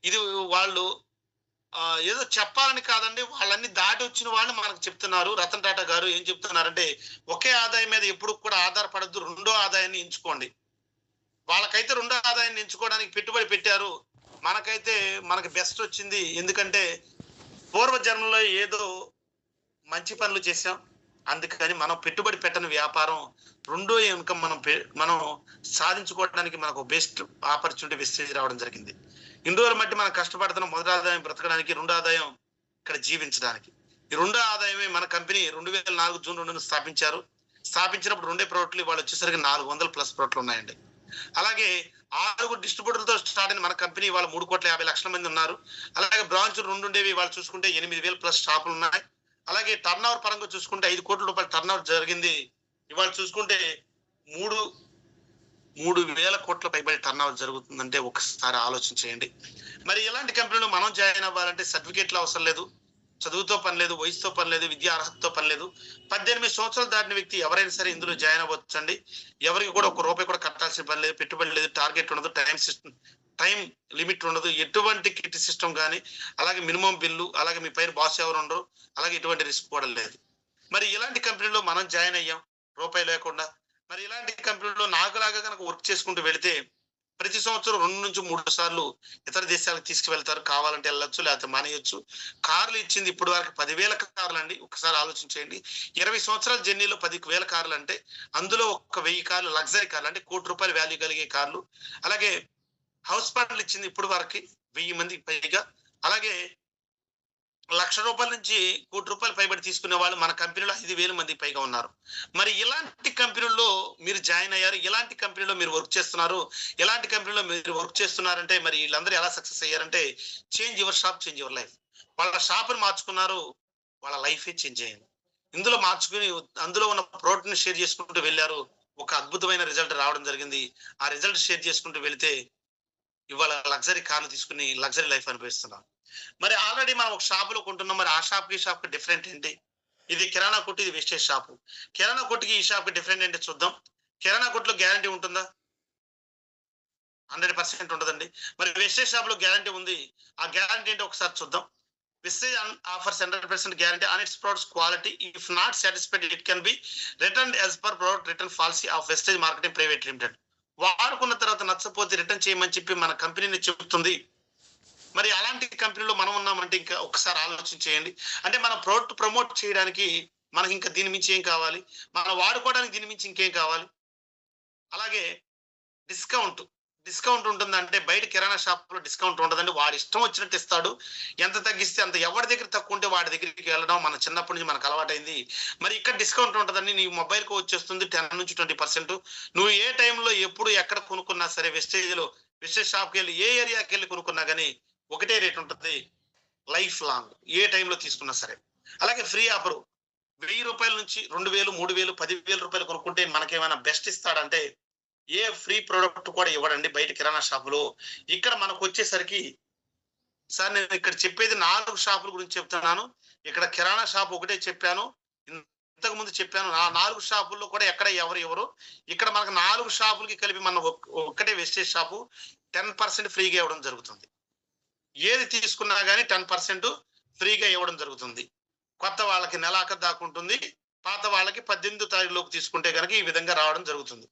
ఇది. వాళ్ళు ఏదో చెప్పాలని కాదండి, వాళ్ళన్ని దాటి వచ్చిన వాళ్ళు మనకు చెప్తున్నారు. రతన్ టాటా గారు ఏం చెప్తున్నారంటే, ఒకే ఆదాయం మీద ఎప్పుడు కూడా ఆధారపడద్దు, రెండో ఆదాయాన్ని ఎంచుకోండి. వాళ్ళకైతే రెండో ఆదాయాన్ని ఎంచుకోవడానికి పెట్టుబడి పెట్టారు. మనకి బెస్ట్ వచ్చింది. ఎందుకంటే పూర్వ జన్మలో ఏదో మంచి పనులు చేశాం. అందుకని మనం పెట్టుబడి పెట్టని వ్యాపారం రెండో ఇన్కమ్ మనం సాధించుకోవడానికి మనకు బెస్ట్ ఆపర్చునిటీ వెస్టేజ్ రావడం జరిగింది. ఇన్ని రోజుల మట్టి మనం కష్టపడుతున్న మొదటి ఆదాయం బ్రతకడానికి, రెండో ఆదాయం ఇక్కడ జీవించడానికి. ఈ రెండో ఆదాయమే మన కంపెనీ 2004 జూన్ 2న స్థాపించినప్పుడు 2 ప్రోడక్ట్లు, వాళ్ళు వచ్చేసరికి 400+ ప్రోడక్ట్లు ఉన్నాయండి. అలాగే 6 డిస్ట్రిబ్యూటర్లతో స్టార్ట్ అయిన మన కంపెనీ వాళ్ళ 3,50,00,000 మంది ఉన్నారు. అలాగే బ్రాంచ్ 2 ఉండేవి, వాళ్ళు చూసుకుంటే 8,000+ షాపులు ఉన్నాయి. అలాగే టర్న్ ఓవర్ పరంగా చూసుకుంటే ₹5 కోట్ల టర్న్ ఓవర్ జరిగింది. ఇవాళ చూసుకుంటే 3,000 కోట్ల పైబడి టర్న్ ఓవర్ జరుగుతుందంటే ఒకసారి ఆలోచన చేయండి. మరి ఇలాంటి కంపెనీలో మనం జాయిన్ అవ్వాలంటే సర్టిఫికేట్లు అవసరం లేదు, చదువుతో పని లేదు, వయసుతో పని లేదు, విద్యా అర్హతతో పని లేదు. 18 సంవత్సరాలు దాటిన వ్యక్తి ఎవరైనా సరే ఇందులో జాయిన్ అవ్వచ్చండి. ఎవరికి కూడా ₹1 కూడా కట్టాల్సిన పని లేదు, పెట్టుబడి లేదు, టార్గెట్ ఉండదు, టైం లిమిట్ ఉండదు, ఎటువంటి కిట్ సిస్టమ్ కానీ, అలాగే మినిమం బిల్లు, అలాగే మీ పైన బాస్ ఎవరు ఉండరు, అలాగే ఎటువంటి రిస్క్ కూడా లేదు. మరి ఇలాంటి కంపెనీలో మనం జాయిన్ అయ్యాం రూపాయి లేకుండా. మరి ఇలాంటి కంపెనీలో నాకులాగా కనుక వర్క్ చేసుకుంటూ వెళితే ప్రతి సంవత్సరం 2 నుంచి 3 సార్లు ఇతర దేశాలకు తీసుకువెళ్తారు. కావాలంటే వెళ్ళొచ్చు, లేకపోతే మానేయొచ్చు. కార్లు ఇచ్చింది ఇప్పుడు వరకు 10,000 కార్లు అండి. ఒకసారి ఆలోచించేయండి. 20 సంవత్సరాల జర్నీలో 10,000 కార్లు అంటే అందులో ఒక 1,000 కార్లు లగ్జరీ కార్లు, అంటే ₹1,00,00,000 వాల్యూ కలిగే కార్లు. అలాగే హౌస్ ఫండ్లు ఇచ్చింది ఇప్పుడు వరకు 1000 మందికి పైగా. అలాగే ₹1,00,000 నుంచి ₹1,00,00,000 పైబడి తీసుకునే వాళ్ళు మన కంపెనీలో 5,000 మందికి పైగా ఉన్నారు. మరి ఇలాంటి కంపెనీల్లో మీరు జాయిన్ అయ్యారు, ఇలాంటి కంపెనీలో మీరు వర్క్ చేస్తున్నారు. ఇలాంటి కంపెనీలో మీరు వర్క్ చేస్తున్నారంటే మరి వీళ్ళందరూ ఎలా సక్సెస్ అయ్యారంటే, change your shop, change your life. వాళ్ళ షాప్ని మార్చుకున్నారు, వాళ్ళ లైఫే చేంజ్ అయ్యింది. ఇందులో మార్చుకుని అందులో ఉన్న ప్రోడక్ట్ని షేర్ చేసుకుంటూ వెళ్ళారు. ఒక అద్భుతమైన రిజల్ట్ రావడం జరిగింది. ఆ రిజల్ట్ షేర్ చేసుకుంటూ వెళితే ఇవాళ లగ్జరీ కార్లు తీసుకుని లగ్జరీ లైఫ్ అనిపిస్తున్నాం. మరి ఆల్రెడీ మనం ఒక షాపులో కొంటున్నాం. మరి ఆ షాప్ కి షాప్ కి డిఫరెంట్ ఏంటి? ఇది కిరాణా కొట్టు, ఇది వెస్టేజ్ షాపు. కిరాణా కొట్టుకి ఈ షాప్ కి డిఫరెంట్ ఏంటి చూద్దాం. కిరాణా కొట్టులో గ్యారంటీ ఉంటుందా? 100% ఉండదండి. మరి వెస్టేజ్ షాప్‌లో గ్యారంటీ ఉంది. ఆ గ్యారంటీ ఏంటో ఒకసారి చూద్దాం. Vestige offers 100% guarantee on its products quality. If not satisfied, it can be returned as per product return policy of Vestige Marketing Private Limited. వాడుకున్న తర్వాత నచ్చపోతే రిటర్న్ చేయమని చెప్పి మన కంపెనీని చెబుతుంది. మరి అలాంటి కంపెనీలో మనం ఉన్నామంటే ఇంకా ఒకసారి ఆలోచన చేయండి. అంటే మన ప్రోడక్ట్ ప్రమోట్ చేయడానికి మనకి ఇంకా దీని మించి ఏం కావాలి? మనం వాడుకోవడానికి దీని మించి ఇంకేం కావాలి? అలాగే డిస్కౌంట్. డిస్కౌంట్ ఉంటుందంటే బయట కిరాణా షాప్‌లో డిస్కౌంట్ ఉండదండి. వాడి ఇష్టం వచ్చినట్టు ఇస్తాడు. ఎంత తగ్గిస్తే అంత. ఎవరి దగ్గర తక్కువ ఉంటే వాడి దగ్గరికి వెళ్ళడం మన చిన్నప్పటి నుంచి మనకు అలవాటైంది. మరి ఇక్కడ డిస్కౌంట్ ఉంటదండి. నీ మొబైల్‌కి వచ్చేస్తుంది 10-20%. నువ్వు ఏ టైంలో ఎప్పుడు ఎక్కడ కొనుక్కున్నా సరే వెస్టేజ్ షాప్‌కెళ్ళి ఏ ఏరియాకెళ్ళి కొనుక్కున్నా గాని ఒకటే రేట్ ఉంటది. Life long. ఏ టైంలో తీసుకున్నా సరే. అలాగే ఫ్రీ ఆఫరు. రూ. 1000 నుంచి 2000, 3000, రూ. 10,000 కొనుక్కుంటే మనకేమైనా బెస్ట్ ఇస్తాడంటే ఏ ఫ్రీ ప్రొడక్ట్ కూడా ఇవ్వడండి బయట కిరాణా షాపులో. ఇక్కడ మనకొచ్చేసరికి సార్ నేను ఇక్కడ చెప్పేది 4 షాపుల గురించి చెప్తున్నాను. ఇక్కడ కిరాణా షాప్ ఒకటే చెప్పాను. ఇంతకుముందు చెప్పాను. ఆ 4 షాపుల్లో కూడా ఎక్కడ ఎవరు ఇవ్వరు. ఇక్కడ మనకు 4 షాపులకి కలిపి మన ఒక్కటే వెస్టేజ్ షాపు 10% ఫ్రీగా ఇవ్వడం జరుగుతుంది. ఏది తీసుకున్నా గానీ 10% ఫ్రీగా ఇవ్వడం జరుగుతుంది. కొత్త వాళ్ళకి నెలాఖరు దాకా ఉంటుంది. పాత వాళ్ళకి 18వ తారీఖులోపు తీసుకుంటే గనక ఈ విధంగా రావడం జరుగుతుంది.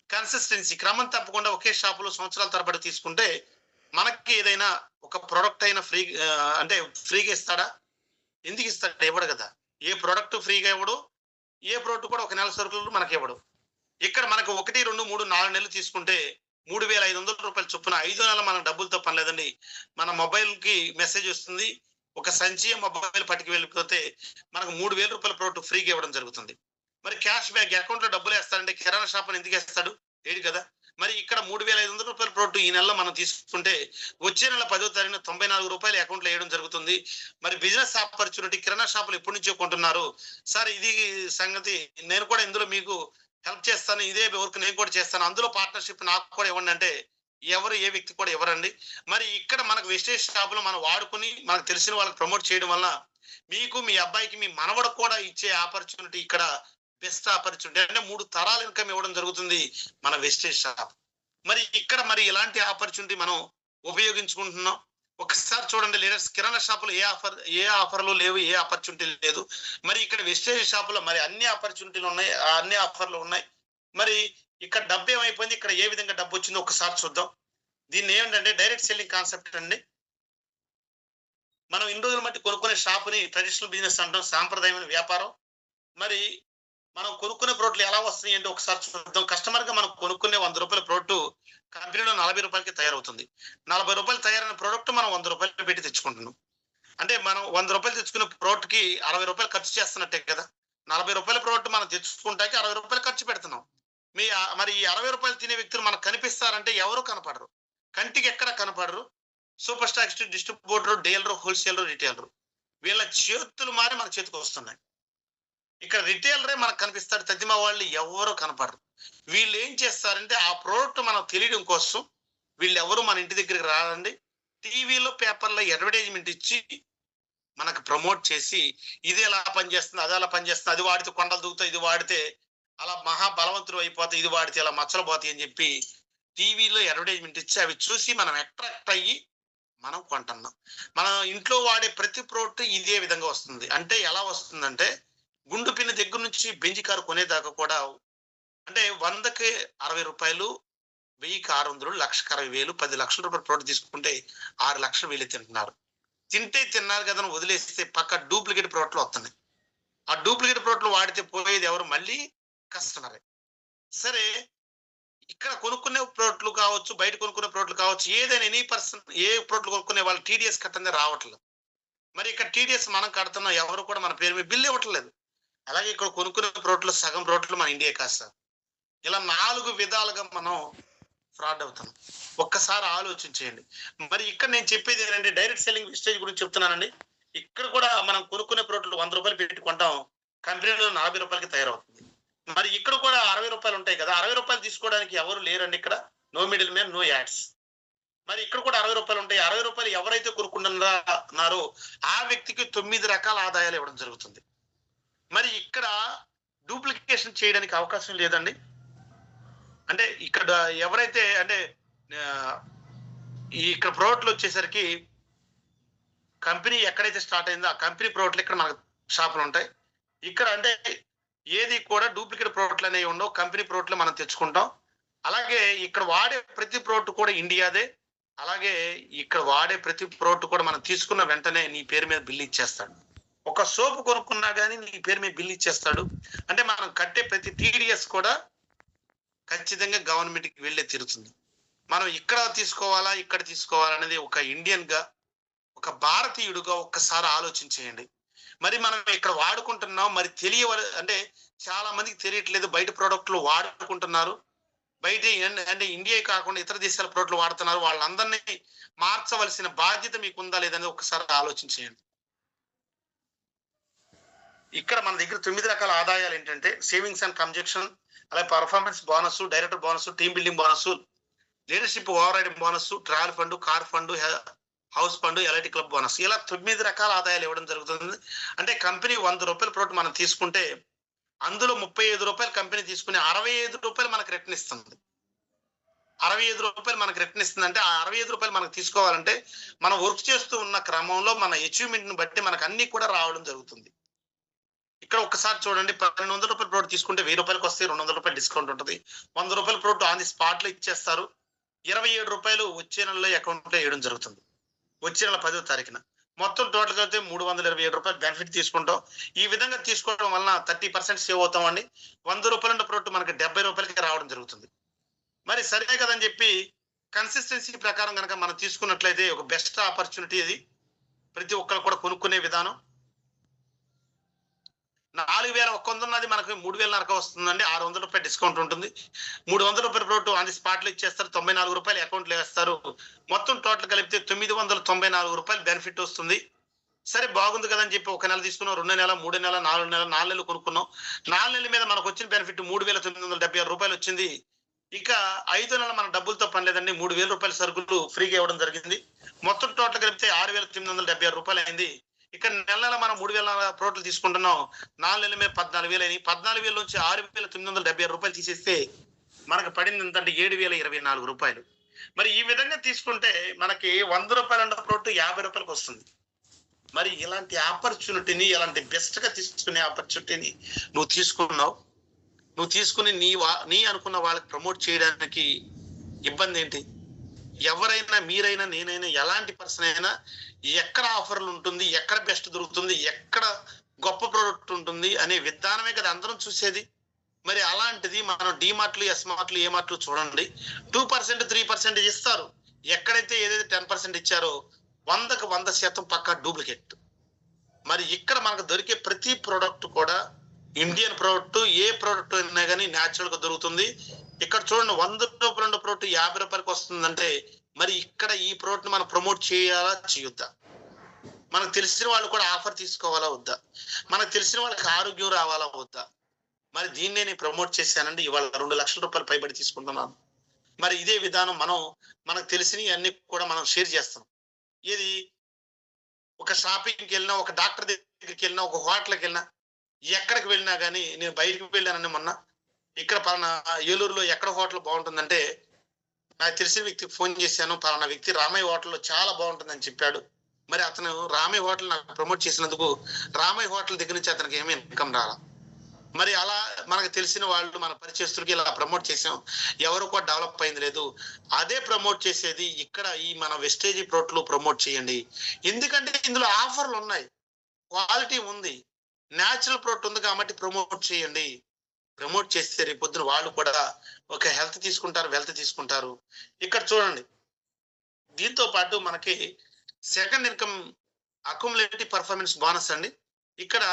కన్సిస్టెన్సీ క్రమం తప్పకుండా ఒకే షాపులో సంవత్సరాల తరబడి తీసుకుంటే మనకి ఏదైనా ఒక ప్రొడక్ట్ అయినా అంటే ఫ్రీగా ఇస్తాడా? ఎందుకు ఇస్తాడు? ఇవ్వడు కదా. ఏ ప్రొడక్ట్ ఫ్రీగా ఇవ్వడు. ఏ ప్రొడక్ట్ కూడా ఒక నెల సరుకులు మనకి ఇవ్వడు. ఇక్కడ మనకు 1, 2, 3, 4 నెలలు తీసుకుంటే రూ. 3,500 చొప్పున 5 నెలలు మనకు డబ్బులతో పని లేదండి. మన మొబైల్‌కి మెసేజ్ వస్తుంది. ఒక సంచి మొబైల్ పట్టుకు వెళ్ళిపోతే మనకు రూ. 3,000 ప్రొడక్ట్ ఫ్రీగా ఇవ్వడం జరుగుతుంది. మరి క్యాష్ బ్యాక్ అకౌంట్‌లో డబ్బులు వేస్తాడంటే కిరాణా షాప్ అని ఎందుకు వేస్తాడు? ఏడు కదా. మరి ఇక్కడ రూ. 3,500 ప్రొడక్ట్ ఈ నెలలో మనం తీసుకుంటే వచ్చే నెల 10వ తారీఖున రూ. 94 అకౌంట్లో వేయడం జరుగుతుంది. మరి బిజినెస్ ఆపర్చునిటీ కిరాణా షాపులు ఎప్పటి నుంచో కొంటున్నారు సార్. ఇది సంగతి. నేను కూడా ఇందులో మీకు హెల్ప్ చేస్తాను. ఇదే వర్క్ నేను కూడా చేస్తాను. అందులో పార్ట్నర్షిప్ నాకు కూడా ఇవ్వండి అంటే ఎవరు ఏ వ్యక్తి కూడా ఇవ్వరండి. మరి ఇక్కడ మనకు వెస్టేజ్ షాపులో మనం వాడుకుని మనకు తెలిసిన వాళ్ళకి ప్రమోట్ చేయడం వల్ల మీకు, మీ అబ్బాయికి, మీ మనవడికి కూడా ఇచ్చే ఆపర్చునిటీ ఇక్కడ బెస్ట్ ఆపర్చునిటీ. అంటే 3 తరాల ఇన్కమ్ ఇవ్వడం జరుగుతుంది మన వెస్టేజ్ షాప్. మరి ఇక్కడ మరి ఇలాంటి ఆపర్చునిటీ మనం ఉపయోగించుకుంటున్నాం. ఒకసారి చూడండి లీడర్స్, కిరాణా షాపులో ఏ ఆఫర్లు లేవు, ఏ ఆపర్చునిటీ లేదు. మరి ఇక్కడ వెస్టేజ్ షాపులో మరి అన్ని ఆపర్చునిటీలు ఉన్నాయి, అన్ని ఆఫర్లు ఉన్నాయి. మరి ఇక్కడ డబ్బు ఏమైపోయింది, ఇక్కడ ఏ విధంగా డబ్బు వచ్చిందో ఒకసారి చూద్దాం. దీన్ని ఏమిటంటే డైరెక్ట్ సెల్లింగ్ కాన్సెప్ట్ అండి. మనం ఇన్ని రోజుల మట్టి కొనుక్కునే షాపుని ట్రెడిషనల్ బిజినెస్ అంటాం, సాంప్రదాయమైన వ్యాపారం. మరి మనం కొనుక్కునే ప్రోడక్ట్లు ఎలా వస్తున్నాయి అంటే ఒకసారి చూద్దాం. కస్టమర్ గా మనం కొనుక్కునే రూ. 100 ప్రోడక్ట్ కంపెనీలో రూ. 40కి తయారవుతుంది. రూ. 40 తయారైన ప్రోడక్ట్ మనం రూ. 100 పెట్టి తెచ్చుకుంటున్నాం. అంటే మనం రూ. 100 తెచ్చుకునే ప్రోడక్ట్ కి రూ. 60 ఖర్చు చేస్తున్నట్టే కదా. రూ. 40 ప్రోడక్ట్ మనం తెచ్చుకుంటాకి రూ. 60 ఖర్చు పెడుతున్నాం. మరి ఈ రూ. 60 తినే వ్యక్తులు మనకు కనిపిస్తారంటే ఎవరు కనపడరు. కంటికి ఎక్కడ కనపడరు. Super stocks, distributor, dealer, wholesaler, retailer వీళ్ళ చేతులు మారి మన చేతికి వస్తున్నాయి. ఇక్కడ రిటైలరే మనకు కనిపిస్తారు. తదిమ వాళ్ళు ఎవరు కనపడరు. వీళ్ళు ఏం చేస్తారంటే ఆ ప్రోడక్ట్ మనం తెలియడం కోసం వీళ్ళు ఎవరు మన ఇంటి దగ్గరికి రారండి. టీవీలో, పేపర్లో అడ్వర్టైజ్మెంట్ ఇచ్చి మనకు ప్రమోట్ చేసి ఇది ఎలా పనిచేస్తుంది, అది ఎలా పనిచేస్తుంది, అది వాడితే కొండలు దూకుతాయి, ఇది వాడితే అలా మహాబలవంతులు అయిపోతాయి, ఇది వాడితే అలా మచ్చలు పోతాయి అని చెప్పి టీవీలో అడ్వర్టైజ్మెంట్ ఇచ్చి అవి చూసి మనం అట్రాక్ట్ అయ్యి మనం కొంటున్నాం. మన ఇంట్లో వాడే ప్రతి ప్రోడక్ట్ ఇదే విధంగా వస్తుంది. అంటే ఎలా వస్తుందంటే గుండు పిన్ని దగ్గర నుంచి బెంజ్ కారు కొనేదాకా కూడా అంటే 100కి రూ. 60, 1000కి 600, 1,60,000, 10 లక్షల రూపాయల ప్రోడక్ట్ తీసుకుంటే 6 లక్షలు వీళ్ళు తింటున్నారు. తిన్నారు కదా అని వదిలేస్తే పక్క డూప్లికేట్ ప్రోడక్ట్లు వస్తున్నాయి. ఆ డూప్లికేట్ ప్రోడక్ట్లు వాడితే పోయేది ఎవరు? మళ్ళీ కస్టమరే. సరే, ఇక్కడ కొనుక్కునే ప్రోడక్ట్లు కావచ్చు, బయట కొనుక్కునే ప్రోడక్ట్లు కావచ్చు, ఏదైనా ఎనీ పర్సన్ ఏ ప్రోడక్ట్లు కొనుక్కునే వాళ్ళు టీడీఎస్ కట్టందే రావట్లేదు. మరి ఇక్కడ టీడీఎస్ మనం కడుతున్నాం, ఎవరు కూడా మన పేరు మీద బిల్లు ఇవ్వట్లేదు. అలాగే ఇక్కడ కొనుక్కునే ప్రోడక్ట్లు సగం ప్రోడక్ట్లు మన ఇండియా కాదు సార్. ఇలా 4 విధాలుగా మనం ఫ్రాడ్ అవుతాం. ఒక్కసారి ఆలోచించేయండి. మరి ఇక్కడ నేను చెప్పేది ఏంటంటే డైరెక్ట్ సెల్లింగ్ వెస్టేజ్ గురించి చెప్తున్నానండి. ఇక్కడ కూడా మనం కొనుక్కునే ప్రోడక్ట్లు రూ. 100 పెట్టి కొంటాం, కంపెనీలో రూ. 40కి తయారవుతుంది. మరి ఇక్కడ కూడా రూ. 60 ఉంటాయి కదా. రూ. 60 తీసుకోవడానికి ఎవరు లేరండి ఇక్కడ. No middle man, no ads. మరి ఇక్కడ కూడా రూ. 60 ఉంటాయి. రూ. 60 ఎవరైతే కొనుక్కుంటున్నారో ఆ వ్యక్తికి 9 రకాల ఆదాయాలు ఇవ్వడం జరుగుతుంది. మరి ఇక్కడ డూప్లికేషన్ చేయడానికి అవకాశం లేదండి. అంటే ఇక్కడ ఎవరైతే అంటే ఇక్కడ ప్రోడక్ట్లు వచ్చేసరికి కంపెనీ ఎక్కడైతే స్టార్ట్ అయిందో ఆ కంపెనీ ప్రోడక్ట్లు ఇక్కడ మనకు షాపులు ఉంటాయి. ఇక్కడ అంటే ఏది కూడా డూప్లికేట్ ప్రోడక్ట్లు అనేవి ఉండవు, కంపెనీ ప్రోడక్ట్లు మనం తెచ్చుకుంటాం. అలాగే ఇక్కడ వాడే ప్రతి ప్రోడక్ట్ కూడా ఇండియాదే. అలాగే ఇక్కడ వాడే ప్రతి ప్రోడక్ట్ కూడా మనం తీసుకున్న వెంటనే నీ పేరు మీద బిల్ ఇచ్చేస్తాడు. ఒక సోపు కొనుక్కున్నా కానీ నీ పేరు మీద బిల్ ఇచ్చేస్తాడు. అంటే మనం కట్టే ప్రతి TDS కూడా ఖచ్చితంగా గవర్నమెంట్కి వెళ్ళే తీరుతుంది. మనం ఇక్కడ తీసుకోవాలా ఇక్కడ తీసుకోవాలా అనేది ఒక ఇండియన్ గా, ఒక భారతీయుడుగా ఒక్కసారి ఆలోచించేయండి. మరి మనం ఇక్కడ వాడుకుంటున్నాం, మరి అంటే చాలా మందికి తెలియట్లేదు. బయట ప్రోడక్ట్లు వాడుకుంటున్నారు, బయట అంటే ఇండియా కాకుండా ఇతర దేశాల ప్రోడక్ట్లు వాడుతున్నారు. వాళ్ళందరినీ మార్చవలసిన బాధ్యత మీకు ఉందా లేదనేది ఒకసారి ఆలోచించేయండి. ఇక్కడ మన దగ్గర 9 రకాల ఆదాయాలు ఏంటంటే సేవింగ్స్ అండ్ ట్రాన్సాక్షన్, అలాగే performance bonus, director bonus, team building bonus, leadership over riding bonus, travel fund, car fund, house fund, LIT club bonus, ఇలా 9 రకాల ఆదాయాలు ఇవ్వడం జరుగుతుంది. అంటే కంపెనీ 100 రూపాయల ప్రోడక్ట్ మనం తీసుకుంటే అందులో 35 రూపాయలు కంపెనీ తీసుకుని 65 రూపాయలు మనకు రిటర్న్ ఇస్తుంది. 65 రూపాయలు మనకు రిటర్న్ ఇస్తుంది. అంటే ఆ 65 రూపాయలు మనకు తీసుకోవాలంటే మనం వర్క్ చేస్తూ ఉన్న క్రమంలో మన అచీవ్మెంట్ ని బట్టి మనకు అన్ని కూడా రావడం జరుగుతుంది. ఇక్కడ ఒక్కసారి చూడండి, 1200 రూపాయల ప్రోడక్ట్ తీసుకుంటే 1000 రూపాయలకి వస్తే 200 రూపాయలు డిస్కౌంట్ ఉంటుంది. 100 రూపాయల ప్రోడక్ట్ ఆన్ ది స్పాట్ లో ఇచ్చేస్తారు. 27 రూపాయలు వచ్చే నెలలో అకౌంట్ లో వేయడం జరుగుతుంది. వచ్చే నెల 10వ తారీఖున మొత్తం టోటల్ అయితే 327 రూపాయలు బెనిఫిట్ తీసుకుంటాం. ఈ విధంగా తీసుకోవడం వలన 30% సేవ్ అవుతామండి. 100 రూపాయల ప్రోడక్ట్ మనకి 70 రూపాయలకి రావడం జరుగుతుంది. మరి సరే కదని చెప్పి కన్సిస్టెన్సీ ప్రకారం కనుక మనం తీసుకున్నట్లయితే ఒక బెస్ట్ ఆపర్చునిటీ ఇది, ప్రతి ఒక్కరు కూడా కొనుక్కునే విధానం. 4100 ఉన్నది మనకు 3000 వస్తుందండి. 600 రూపాయలు డిస్కౌంట్ ఉంటుంది. 300 రూపాయల ప్రోడక్ట్ ఆన్ ది స్పాట్ లో ఇచ్చేస్తారు. 94 రూపాయలు అకౌంట్లో వేస్తారు. మొత్తం టోటల్ కలిపితే 994 రూపాయలు బెనిఫిట్ వస్తుంది. సరే బాగుంది కదని చెప్పి ఒక నెల తీసుకున్నాం, 2 నెలలు, 3 నెలలు, 4 నెలలు, 4 నెలలు కొనుక్కున్నాం. 4 నెలల మీద మనకు వచ్చిన బెనిఫిట్ 3976 రూపాయలు వచ్చింది. ఇక 5 నెలలు మన డబ్బులతో పని లేదండి, 3000 రూపాయల సరుకులు ఫ్రీగా ఇవ్వడం జరిగింది. మొత్తం టోటల్ కలిపితే 6976 రూపాయలు అయింది. ఇక్కడ నెల మనం 3000 ప్రోడక్ట్లు తీసుకుంటున్నాం. 4 నెలల మీద 14000 అయినాయి. 14000 నుంచి 6976 రూపాయలు తీసేస్తే మనకు పడింది ఎంతంటే 7024 రూపాయలు. మరి ఈ విధంగా తీసుకుంటే మనకి 100 రూపాయల ప్రోడక్ట్ 50 రూపాయలకు వస్తుంది. మరి ఇలాంటి ఆపర్చునిటీని, ఇలాంటి బెస్ట్ గా తీసుకునే ఆపర్చునిటీని నువ్వు తీసుకున్నావు. నువ్వు తీసుకుని నీ అనుకున్న వాళ్ళకి ప్రమోట్ చేయడానికి ఇబ్బంది ఏంటి? ఎవరైనా, మీరైనా, నేనైనా, ఎలాంటి పర్సన్ అయినా ఎక్కడ ఆఫర్లు ఉంటుంది, ఎక్కడ బెస్ట్ దొరుకుతుంది, ఎక్కడ గొప్ప ప్రోడక్ట్ ఉంటుంది అనే విధానమే కదా అందరం చూసేది. మరి అలాంటిది మనం డిమార్ట్లు, ఎస్మార్ట్లు, ఏ మార్ట్లు చూడండి, 2%, 3% ఇస్తారు. ఎక్కడైతే ఏదైతే 10% ఇచ్చారో 100కు 100% పక్కా డూప్లికేట్. మరి ఇక్కడ మనకు దొరికే ప్రతి ప్రోడక్ట్ కూడా ఇండియన్ ప్రోడక్ట్, ఏ ప్రోడక్ట్ అయినా కానీ న్యాచురల్ గా దొరుకుతుంది. ఇక్కడ చూడండి, 100 రూపాయల ప్రోడక్ట్ 50 రూపాయలకి వస్తుందంటే మరి ఇక్కడ ఈ ప్రోడక్ట్ మనం ప్రమోట్ చేయాలా చేయొద్దా? మనకు తెలిసిన వాళ్ళు కూడా ఆఫర్ తీసుకోవాలా వద్దా? మనకు తెలిసిన వాళ్ళకి ఆరోగ్యం రావాలా వద్దా? మరి దీన్నే నేను ప్రమోట్ చేశానండి. ఇవాళ 2 లక్షల రూపాయలు పైబడి తీసుకుంటున్నాను. మరి ఇదే విధానం మనకు తెలిసినవి అన్ని కూడా మనం షేర్ చేస్తాం. ఏది, ఒక షాపింగ్కి వెళ్ళినా, ఒక డాక్టర్ దగ్గరికి వెళ్ళినా, ఒక హోటల్కి వెళ్ళినా, ఎక్కడికి వెళ్ళినా కానీ, నేను బయటకు వెళ్ళానండి మొన్న, ఇక్కడ పలానా ఏలూరులో ఎక్కడ హోటల్ బాగుంటుందంటే నాకు తెలిసిన వ్యక్తికి ఫోన్ చేశాను. పలానా వ్యక్తి రామయ్య హోటల్లో చాలా బాగుంటుందని చెప్పాడు. మరి అతను రామయ్య హోటల్ నాకు ప్రమోట్ చేసినందుకు రామయ్య హోటల్ దగ్గర నుంచి అతనికి ఏమీ ఇన్కమ్ రాలా. మరి అలా మనకు తెలిసిన వాళ్ళు, మన పరిచయస్తులకి ఇలా ప్రమోట్ చేసాం, ఎవరు కూడా డెవలప్ అయింది లేదు. అదే ప్రమోట్ చేసేది ఇక్కడ ఈ మన వెస్టేజీ ప్రోడక్ట్లు ప్రమోట్ చేయండి. ఎందుకంటే ఇందులో ఆఫర్లు ఉన్నాయి, క్వాలిటీ ఉంది, న్యాచురల్ ప్రోడక్ట్ ఉంది కాబట్టి ప్రమోట్ చేయండి. ప్రమోట్ చేస్తే రేపు పొద్దున వాళ్ళు కూడా ఒక హెల్త్ తీసుకుంటారు, వెల్త్ తీసుకుంటారు. ఇక్కడ చూడండి, దీంతో పాటు మనకి second income accumulative performance bonus అండి. ఇక్కడ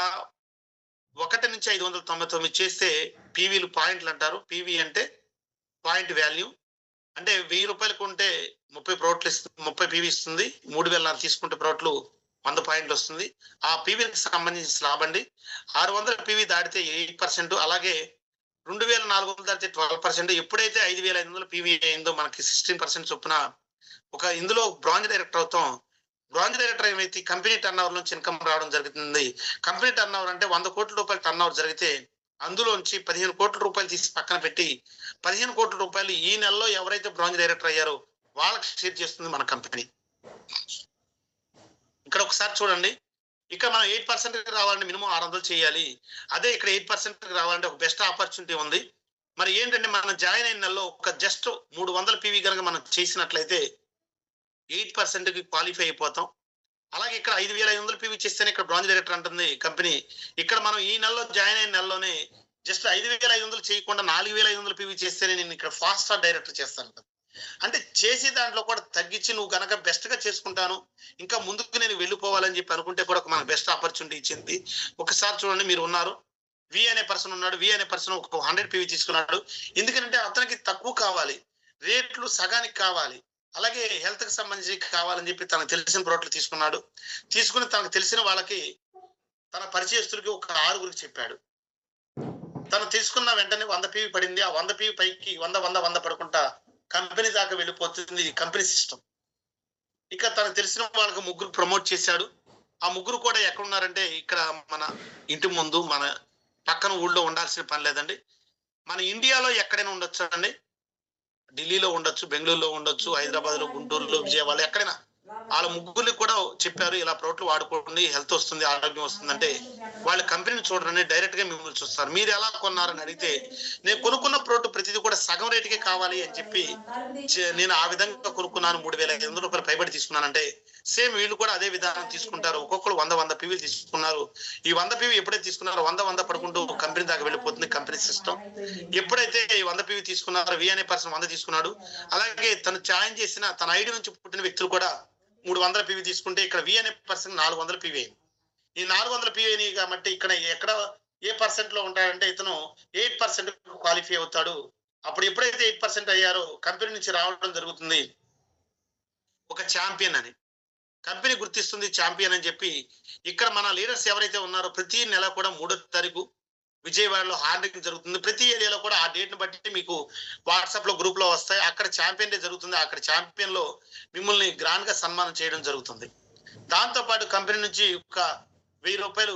1 నుంచి 599 చేస్తే పీవీలు పాయింట్లు అంటారు. పీవీ అంటే పాయింట్ వాల్యూ. అంటే 1000 రూపాయలకు ఉంటే 30 ప్రోడక్ట్లు ఇస్తుంది, 30 పీవీ ఇస్తుంది. 3000 తీసుకుంటే ప్రోడక్ట్లు 100 పాయింట్లు వస్తుంది. ఆ పీవీకి సంబంధించిన స్లాబ్ అండి. 600 పీవీ దాటితే 8%, అలాగే 2400 దాటితే 12%. ఎప్పుడైతే 5500 పీవీ అయిందో మనకి 16% చొప్పున ఇందులో బ్రాంజ్ డైరెక్టర్ అవుతాం. బ్రాంజ్ డైరెక్టర్ ఏమైతే కంపెనీ టర్న్ ఓవర్ నుంచి ఇన్కమ్ రావడం జరుగుతుంది. కంపెనీ టర్న్ ఓవర్ అంటే 100 కోట్ల రూపాయల టర్న్ ఓవర్ జరిగితే అందులోంచి 15 కోట్ల రూపాయలు తీసి పక్కన పెట్టి 15 కోట్ల రూపాయలు ఈ నెలలో ఎవరైతే బ్రాంచ్ డైరెక్టర్ అయ్యారో వాళ్ళకి షేర్ చేస్తుంది మన కంపెనీ. ఇక్కడ ఒకసారి చూడండి, ఇక్కడ మనం 8% రావాలంటే మినిమం 600 చేయాలి. అదే ఇక్కడ 8% రావాలంటే ఒక బెస్ట్ ఆపర్చునిటీ ఉంది. మరి ఏంటంటే మనం జాయిన్ అయిన నెలలో ఒక జస్ట్ 300 పీవీ కనుక మనం చేసినట్లయితే 8%కి క్వాలిఫై అయిపోతాం. అలాగే ఇక్కడ 5,500 పీవీ చేస్తేనే ఇక్కడ బ్రాంచ్ డైరెక్టర్ అంటుంది కంపెనీ. ఇక్కడ మనం ఈ నెలలో జాయిన్ అయిన నెలలోనే జస్ట్ 5,500 చేయకుండా 4,500 పీవీ చేస్తేనే నేను ఇక్కడ ఫాస్ట్ స్టార్ డైరెక్టర్ చేస్తాను. అంటే చేసే దాంట్లో కూడా తగ్గించి నువ్వు కనుక బెస్ట్ గా చేసుకుంటాను, ఇంకా ముందుకు నేను వెళ్ళిపోవాలని చెప్పి అనుకుంటే కూడా మన బెస్ట్ ఆపర్చునిటీ ఇచ్చింది. ఒకసారి చూడండి, మీరు ఉన్నారు, వి అనే పర్సన్ ఉన్నాడు. వి అనే పర్సన్ ఒక 100 పీవీ తీసుకున్నాడు. ఎందుకంటే అతనికి తక్కువ కావాలి, రేట్లు సగానికి కావాలి, అలాగే హెల్త్ కి సంబంధించి కావాలని చెప్పి తనకు తెలిసిన ప్రోడక్ట్లు తీసుకున్నాడు. తీసుకుని తనకు తెలిసిన వాళ్ళకి, తన పరిచయస్తులకి ఒక 6గురికి చెప్పాడు. తను తీసుకున్న వెంటనే 100 పీవీ పడింది. ఆ 100 పీవీ పైకి 100 పడుకుంటా కంపెనీ దాకా వెళ్ళిపోతుంది కంపెనీ సిస్టమ్. ఇక తనకు తెలిసిన వాళ్ళకి 3 ప్రమోట్ చేశాడు. ఆ 3 కూడా ఎక్కడ ఉన్నారంటే ఇక్కడ మన ఇంటి ముందు, మన పక్కన ఊళ్ళో ఉండాల్సిన పని లేదండి. మన ఇండియాలో ఎక్కడైనా ఉండొచ్చు అండి. ఢిల్లీలో ఉండొచ్చు, బెంగళూరులో ఉండొచ్చు, హైదరాబాద్ లో, గుంటూరులో, విజయవాడ, ఎక్కడైనా. వాళ్ళ 3 కూడా చెప్పారు, ఇలా ప్రోడక్ట్లు వాడుకోండి, హెల్త్ వస్తుంది, ఆరోగ్యం వస్తుంది అంటే వాళ్ళ కంపెనీని చూడరని డైరెక్ట్ గా మిమ్మల్ని చూస్తారు. మీరు ఎలా కొన్నారని అడిగితే నేను కొనుక్కున్న ప్రోడక్ట్ ప్రతిదీ కూడా సగం రేటుకే కావాలి అని చెప్పి నేను ఆ విధంగా కొనుక్కున్నాను, 3,500 రూపాయలు పైబడి తీసుకున్నానంటే సేమ్ వీళ్ళు కూడా అదే విధానం తీసుకుంటారు. ఒక్కొక్కరు 100 పీవీలు తీసుకున్నారు. ఈ 100 పీవీ ఎప్పుడైతే తీసుకున్నారో 100 పడుకుంటూ కంపెనీ దాకా వెళ్ళిపోతుంది కంపెనీ సిస్టమ్. ఎప్పుడైతే ఈ 100 పీవీ తీసుకున్నారో వి అనే పర్సన్ 100 తీసుకున్నాడు. అలాగే తను జాయిన్ చేసిన తన ఐడి నుంచి పుట్టిన వ్యక్తులు కూడా 300 పీవీ తీసుకుంటే ఇక్కడ వి అనే పర్సన్ 400 పీవీ అయింది. ఈ 400 పీవీ కాబట్టి ఇక్కడ ఎక్కడ ఏ పర్సెంట్ లో ఉంటాడంటే ఇతను 8% క్వాలిఫై అవుతాడు. అప్పుడు ఎప్పుడైతే 8% అయ్యారో కంపెనీ నుంచి రావడం జరుగుతుంది ఒక ఛాంపియన్ అని. కంపెనీ గుర్తిస్తుంది ఛాంపియన్ అని చెప్పి. ఇక్కడ మన లీడర్స్ ఎవరైతే ఉన్నారో ప్రతి నెల కూడా 3వ తారీఖు విజయవాడలో హార్డింగ్ జరుగుతుంది. ప్రతి ఏరియాలో కూడా ఆ డేట్ ని బట్టి మీకు వాట్సాప్ లో గ్రూప్ లో వస్తాయి. అక్కడ ఛాంపియన్ డే జరుగుతుంది. అక్కడ ఛాంపియన్ లో మిమ్మల్ని గ్రాండ్ గా సన్మానం చేయడం జరుగుతుంది. దాంతో పాటు కంపెనీ నుంచి ఒక 1000 రూపాయలు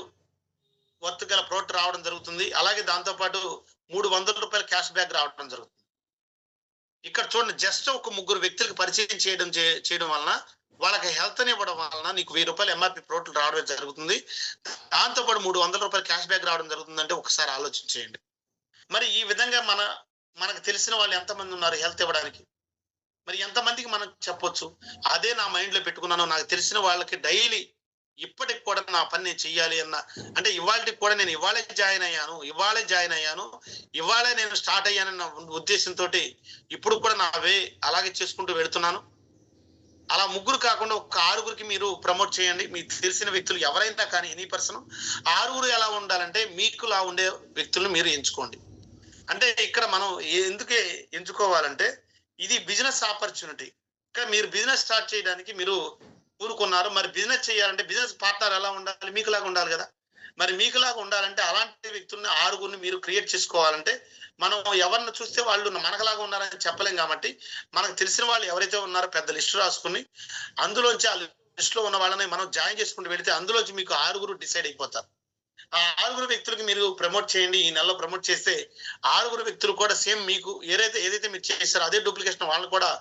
వర్త్ గల ప్రోడక్ట్ రావడం జరుగుతుంది. అలాగే దాంతో పాటు 300 రూపాయల క్యాష్ బ్యాక్ రావడం జరుగుతుంది. ఇక్కడ చూడండి, జస్ట్ ఒక 3 వ్యక్తులకు పరిచయం చేయడం వలన, వాళ్ళకి హెల్త్ అని ఇవ్వడం వలన నీకు 1000 రూపాయలు ఎంఆర్పి ప్రోడక్ట్లు రావడం జరుగుతుంది. దాంతో పాటు 300 రూపాయలు క్యాష్ బ్యాక్ రావడం జరుగుతుంది. అంటే ఒకసారి ఆలోచించేయండి. మరి ఈ విధంగా మనకు తెలిసిన వాళ్ళు ఎంతమంది ఉన్నారు హెల్త్ ఇవ్వడానికి? మరి ఎంతమందికి మనం చెప్పొచ్చు? అదే నా మైండ్ లో పెట్టుకున్నాను. నాకు తెలిసిన వాళ్ళకి డైలీ ఇప్పటికి కూడా నా పని నేను చెయ్యాలి అన్న, అంటే ఇవాళకి కూడా నేను ఇవాళే జాయిన్ అయ్యాను, ఇవాళే నేను స్టార్ట్ అయ్యానన్న ఉద్దేశంతో ఇప్పుడు కూడా నా వే అలాగే చేసుకుంటూ వెళుతున్నాను. అలా 3 కాకుండా ఒక 6గురికి మీరు ప్రమోట్ చేయండి. మీకు తెలిసిన వ్యక్తులు ఎవరైనా కానీ ఎనీ పర్సన్. 6గురు ఎలా ఉండాలంటే మీకులా ఉండే వ్యక్తులను మీరు ఎంచుకోండి. అంటే ఇక్కడ మనం ఎందుకే ఎంచుకోవాలంటే ఇది బిజినెస్ ఆపర్చునిటీ. ఇక్కడ మీరు బిజినెస్ స్టార్ట్ చేయడానికి మీరు ఊరుకున్నారు. మరి బిజినెస్ చేయాలంటే బిజినెస్ పార్ట్నర్ ఎలా ఉండాలి? మీకులాగా ఉండాలి కదా. మరి మీకులాగా ఉండాలంటే అలాంటి వ్యక్తుల్ని 6గురిని మీరు క్రియేట్ చేసుకోవాలంటే మనం ఎవరిని చూస్తే వాళ్ళు మనకులాగా ఉన్నారని చెప్పలేం. కాబట్టి మనకు తెలిసిన వాళ్ళు ఎవరైతే ఉన్నారో పెద్ద లిస్ట్ రాసుకుని అందులోంచి ఆ లిస్ట్ లో ఉన్న వాళ్ళని మనం జాయిన్ చేసుకుంటూ వెళితే అందులోంచి మీకు 6గురు డిసైడ్ అయిపోతారు. ఆ 6గురు వ్యక్తులకి మీరు ప్రమోట్ చేయండి. ఈ నెలలో ప్రమోట్ చేస్తే 6గురు వ్యక్తులు కూడా సేమ్ మీకు ఏదైతే మీరు చేస్తారో అదే డూప్లికేషన్ వాళ్ళని కూడా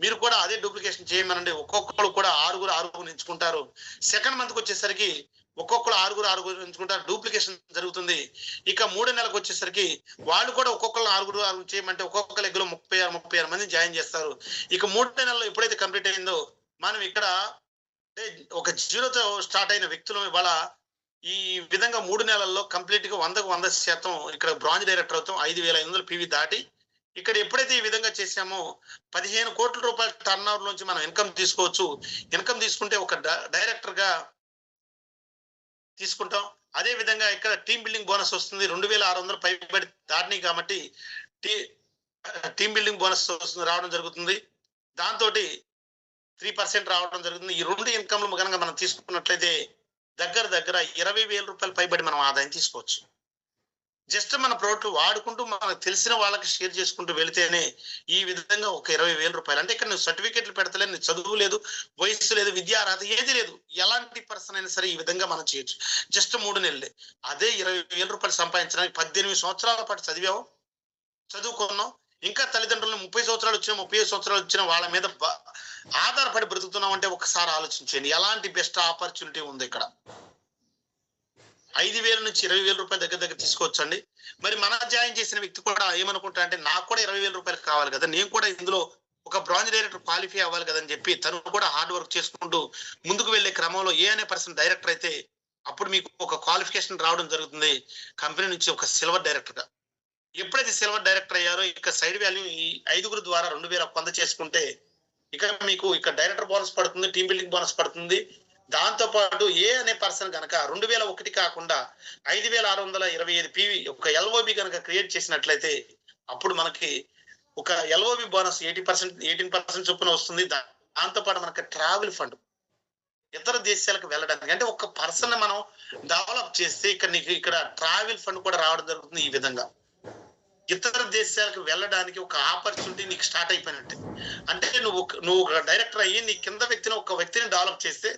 మీరు కూడా అదే డూప్లికేషన్ చేయమనండి. ఒక్కొక్కరు కూడా 6గురు ఎంచుకుంటారు. సెకండ్ మంత్కి వచ్చేసరికి ఒక్కొక్కరు 6గురు ఎంచుకుంటారు. డూప్లికేషన్ జరుగుతుంది. ఇక 3వ నెలకు వచ్చేసరికి వాళ్ళు కూడా ఒక్కొక్కరు 6గురు చేయమంటే ఒక్కొక్క లెగ్గులో 36 మంది జాయిన్ చేస్తారు. ఇక 3వ నెలలో ఎప్పుడైతే కంప్లీట్ అయిందో మనం ఇక్కడ ఒక 0తో స్టార్ట్ అయిన వ్యక్తులు ఇవాళ ఈ విధంగా 3 నెలల్లో కంప్లీట్ గా 100% ఇక్కడ బ్రాంచ్ డైరెక్టర్ అవుతాం. 5,500 పీవీ దాటి ఇక్కడ ఎప్పుడైతే ఈ విధంగా చేసామో 15 కోట్ల రూపాయల టర్న్ ఓవర్ నుంచి మనం ఇన్కమ్ తీసుకోవచ్చు. ఇన్కమ్ తీసుకుంటే ఒక డైరెక్టర్ గా తీసుకుంటాం. అదే విధంగా ఇక్కడ టీమ్ బిల్డింగ్ బోనస్ వస్తుంది. 2,600 పైబడి దాటినాయి కాబట్టి టీమ్ బిల్డింగ్ బోనస్ రావడం జరుగుతుంది. దాంతో 3% రావడం జరుగుతుంది. ఈ 2 ఇన్కమ్లు కనుక మనం తీసుకున్నట్లయితే దగ్గర 20,000 రూపాయలు పైబడి మనం ఆదాయం తీసుకోవచ్చు. జస్ట్ మన ప్రోడక్ట్ వాడుకుంటూ మనకు తెలిసిన వాళ్ళకి షేర్ చేసుకుంటూ వెళితేనే ఈ విధంగా ఒక 20,000 రూపాయలు. అంటే ఇక్కడ నువ్వు సర్టిఫికేట్లు పెడతలేదు, నీ చదువు లేదు, వయస్సు లేదు, విద్యా అర్హత ఏది లేదు. ఎలాంటి పర్సన్ అయినా సరే ఈ విధంగా మనం చేయొచ్చు. జస్ట్ 3 నెలలే. అదే 20,000 రూపాయలు సంపాదించడానికి 18 సంవత్సరాల పాటు చదివావు, చదువుకున్నాం. ఇంకా తల్లిదండ్రులను 30 సంవత్సరాలు వచ్చిన 35 సంవత్సరాలు వచ్చిన వాళ్ళ మీద ఆధారపడి బ్రతుకుతున్నాం అంటే ఒకసారి ఆలోచించండి. ఎలాంటి బెస్ట్ ఆపర్చునిటీ ఉంది ఇక్కడ. 5,000 నుంచి 20,000 రూపాయలు దగ్గర దగ్గర తీసుకోవచ్చండి. మరి మన జాయిన్ చేసిన వ్యక్తి కూడా ఏమనుకుంటా అంటే నాకు కూడా 20,000 రూపాయలు కావాలి కదా, నేను కూడా ఇందులో ఒక బ్రాంచ్ డైరెక్టర్ క్వాలిఫై అవ్వాలి కదని చెప్పి తను కూడా హార్డ్ వర్క్ చేసుకుంటూ ముందుకు వెళ్లే క్రమంలో ఏ అనే పర్సన్ డైరెక్టర్ అయితే అప్పుడు మీకు ఒక క్వాలిఫికేషన్ రావడం జరుగుతుంది కంపెనీ నుంచి ఒక సిల్వర్ డైరెక్టర్ గా. ఎప్పుడైతే సిల్వర్ డైరెక్టర్ అయ్యారో ఇక సైడ్ వాల్యూ ఈ 5గురు ద్వారా 2,000 పొంద చేసుకుంటే ఇక మీకు ఇక డైరెక్టర్ బోనస్ పడుతుంది, టీమ్ బిల్డింగ్ బోనస్ పడుతుంది. దాంతో పాటు ఏ అనే పర్సన్ కనుక 2001 కాకుండా 5,625 పివి ఒక ఎల్ఓబి కనుక క్రియేట్ చేసినట్లయితే అప్పుడు మనకి ఒక ఎల్ఓబి బోనస్ 18% చొప్పున వస్తుంది. దాంతో పాటు మనకి ట్రావెల్ ఫండ్ ఇతర దేశాలకు వెళ్ళడానికి, అంటే ఒక పర్సన్ మనం డెవలప్ చేస్తే ఇక్కడ నీకు ఇక్కడ ట్రావెల్ ఫండ్ కూడా రావడం జరుగుతుంది. ఈ విధంగా ఇతర దేశాలకు వెళ్ళడానికి ఒక ఆపర్చునిటీ నీకు స్టార్ట్ అయిపోయినట్టే. అంటే నువ్వు ఒక డైరెక్టర్ అయ్యి నీ కింద ఒక వ్యక్తిని డెవలప్ చేస్తే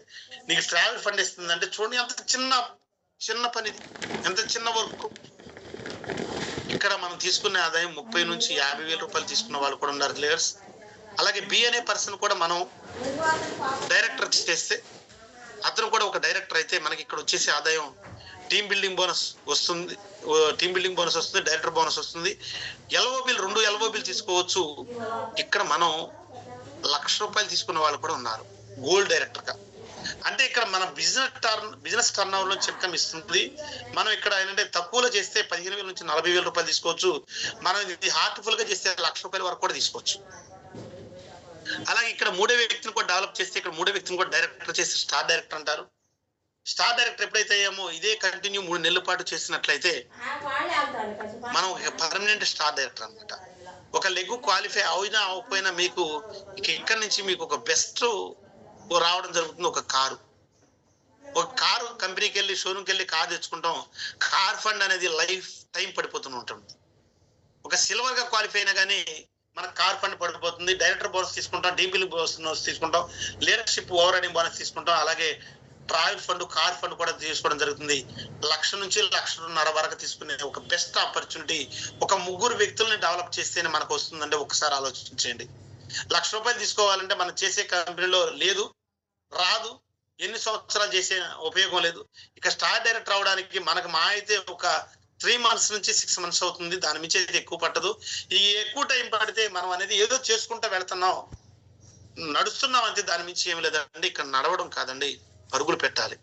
నీకు ట్రావెల్ ఫండ్ ఇస్తుంది. అంటే చూడండి ఎంత చిన్న పని, ఎంత చిన్న వర్క్. ఇక్కడ మనం తీసుకునే ఆదాయం 30 నుంచి 50,000 రూపాయలు తీసుకున్న వాళ్ళు కూడా ఉన్నారు లీడర్స్. అలాగే బి అనే పర్సన్ కూడా మనం డైరెక్టర్ చేస్తే అతను కూడా ఒక డైరెక్టర్ అయితే మనకి ఇక్కడ వచ్చేసి ఆదాయం టీమ్ బిల్డింగ్ బోనస్ వస్తుంది, డైరెక్టర్ బోనస్ వస్తుంది. ఎల్ఓబిలు 2 ఎల్ఓబిలు తీసుకోవచ్చు. ఇక్కడ మనం 1,00,000 రూపాయలు తీసుకున్న వాళ్ళు కూడా ఉన్నారు గోల్డ్ డైరెక్టర్ గా. అంటే ఇక్కడ మన బిజినెస్ టర్న్ ఓవర్ లో చెక్కం ఇస్తుంది. మనం ఇక్కడ ఏంటంటే తక్కువలో చేస్తే 15,000 నుంచి 40,000 రూపాయలు తీసుకోవచ్చు. మనం ఇది హార్ట్ఫుల్ గా చేస్తే 1,00,000 రూపాయల వరకు కూడా తీసుకోవచ్చు. అలాగే ఇక్కడ 3వ వ్యక్తిని కూడా డెవలప్ చేస్తే ఇక్కడ 3వ వ్యక్తిని కూడా డైరెక్టర్ చేసి స్టార్ డైరెక్టర్ అంటారు. స్టార్ డైరెక్టర్ ఎప్పుడైతే అయ్యామో ఇదే కంటిన్యూ 3 నెలల పాటు చేసినట్లయితే మనం ఒక పర్మనెంట్ స్టార్ డైరెక్టర్ అనమాట. ఒక లెగ్ క్వాలిఫై అయినా అవ్వకపోయినా మీకు ఇక్కడ నుంచి మీకు ఒక బెస్ట్ రావడం జరుగుతుంది. ఒక కారు కంపెనీకి వెళ్ళి షోరూమ్కి వెళ్ళి కారు తెచ్చుకుంటాం. కార్ ఫండ్ అనేది లైఫ్ టైం పడిపోతూ ఉంటుంది. ఒక సిల్వర్ గా క్వాలిఫై అయినా కానీ మన కార్ ఫండ్ పడిపోతుంది. డైరెక్టర్ బోనస్ తీసుకుంటాం, డీపీలు బోనస్ తీసుకుంటాం, లీడర్షిప్ ఓవర్ రైడింగ్ బోనస్ తీసుకుంటాం. అలాగే ట్రావెల్ ఫండ్, కార్ ఫండ్ కూడా తీసుకోవడం జరుగుతుంది. 1,00,000 నుంచి 1,50,000 వరకు తీసుకునే ఒక బెస్ట్ ఆపర్చునిటీ ఒక 3 వ్యక్తుల్ని డెవలప్ చేస్తేనే మనకు వస్తుందంటే ఒకసారి ఆలోచించండి. 1,00,000 రూపాయలు తీసుకోవాలంటే మనం చేసే కంపెనీలో లేదు, రాదు, ఎన్ని సంవత్సరాలు చేసే ఉపయోగం లేదు. ఇక స్టార్ డైరెక్టర్ అవడానికి మనకు మా అయితే ఒక 3 months నుంచి 6 months అవుతుంది. దాని మించి అయితే ఎక్కువ పట్టదు. ఈ ఎక్కువ టైం పడితే మనం అనేది ఏదో చేసుకుంటా వెళ్తున్నాం, నడుస్తున్నాం అంతే, దాని మించి ఏమి లేదండి. ఇక్కడ నడవడం కాదండి, పరుగులు పెట్టాలి.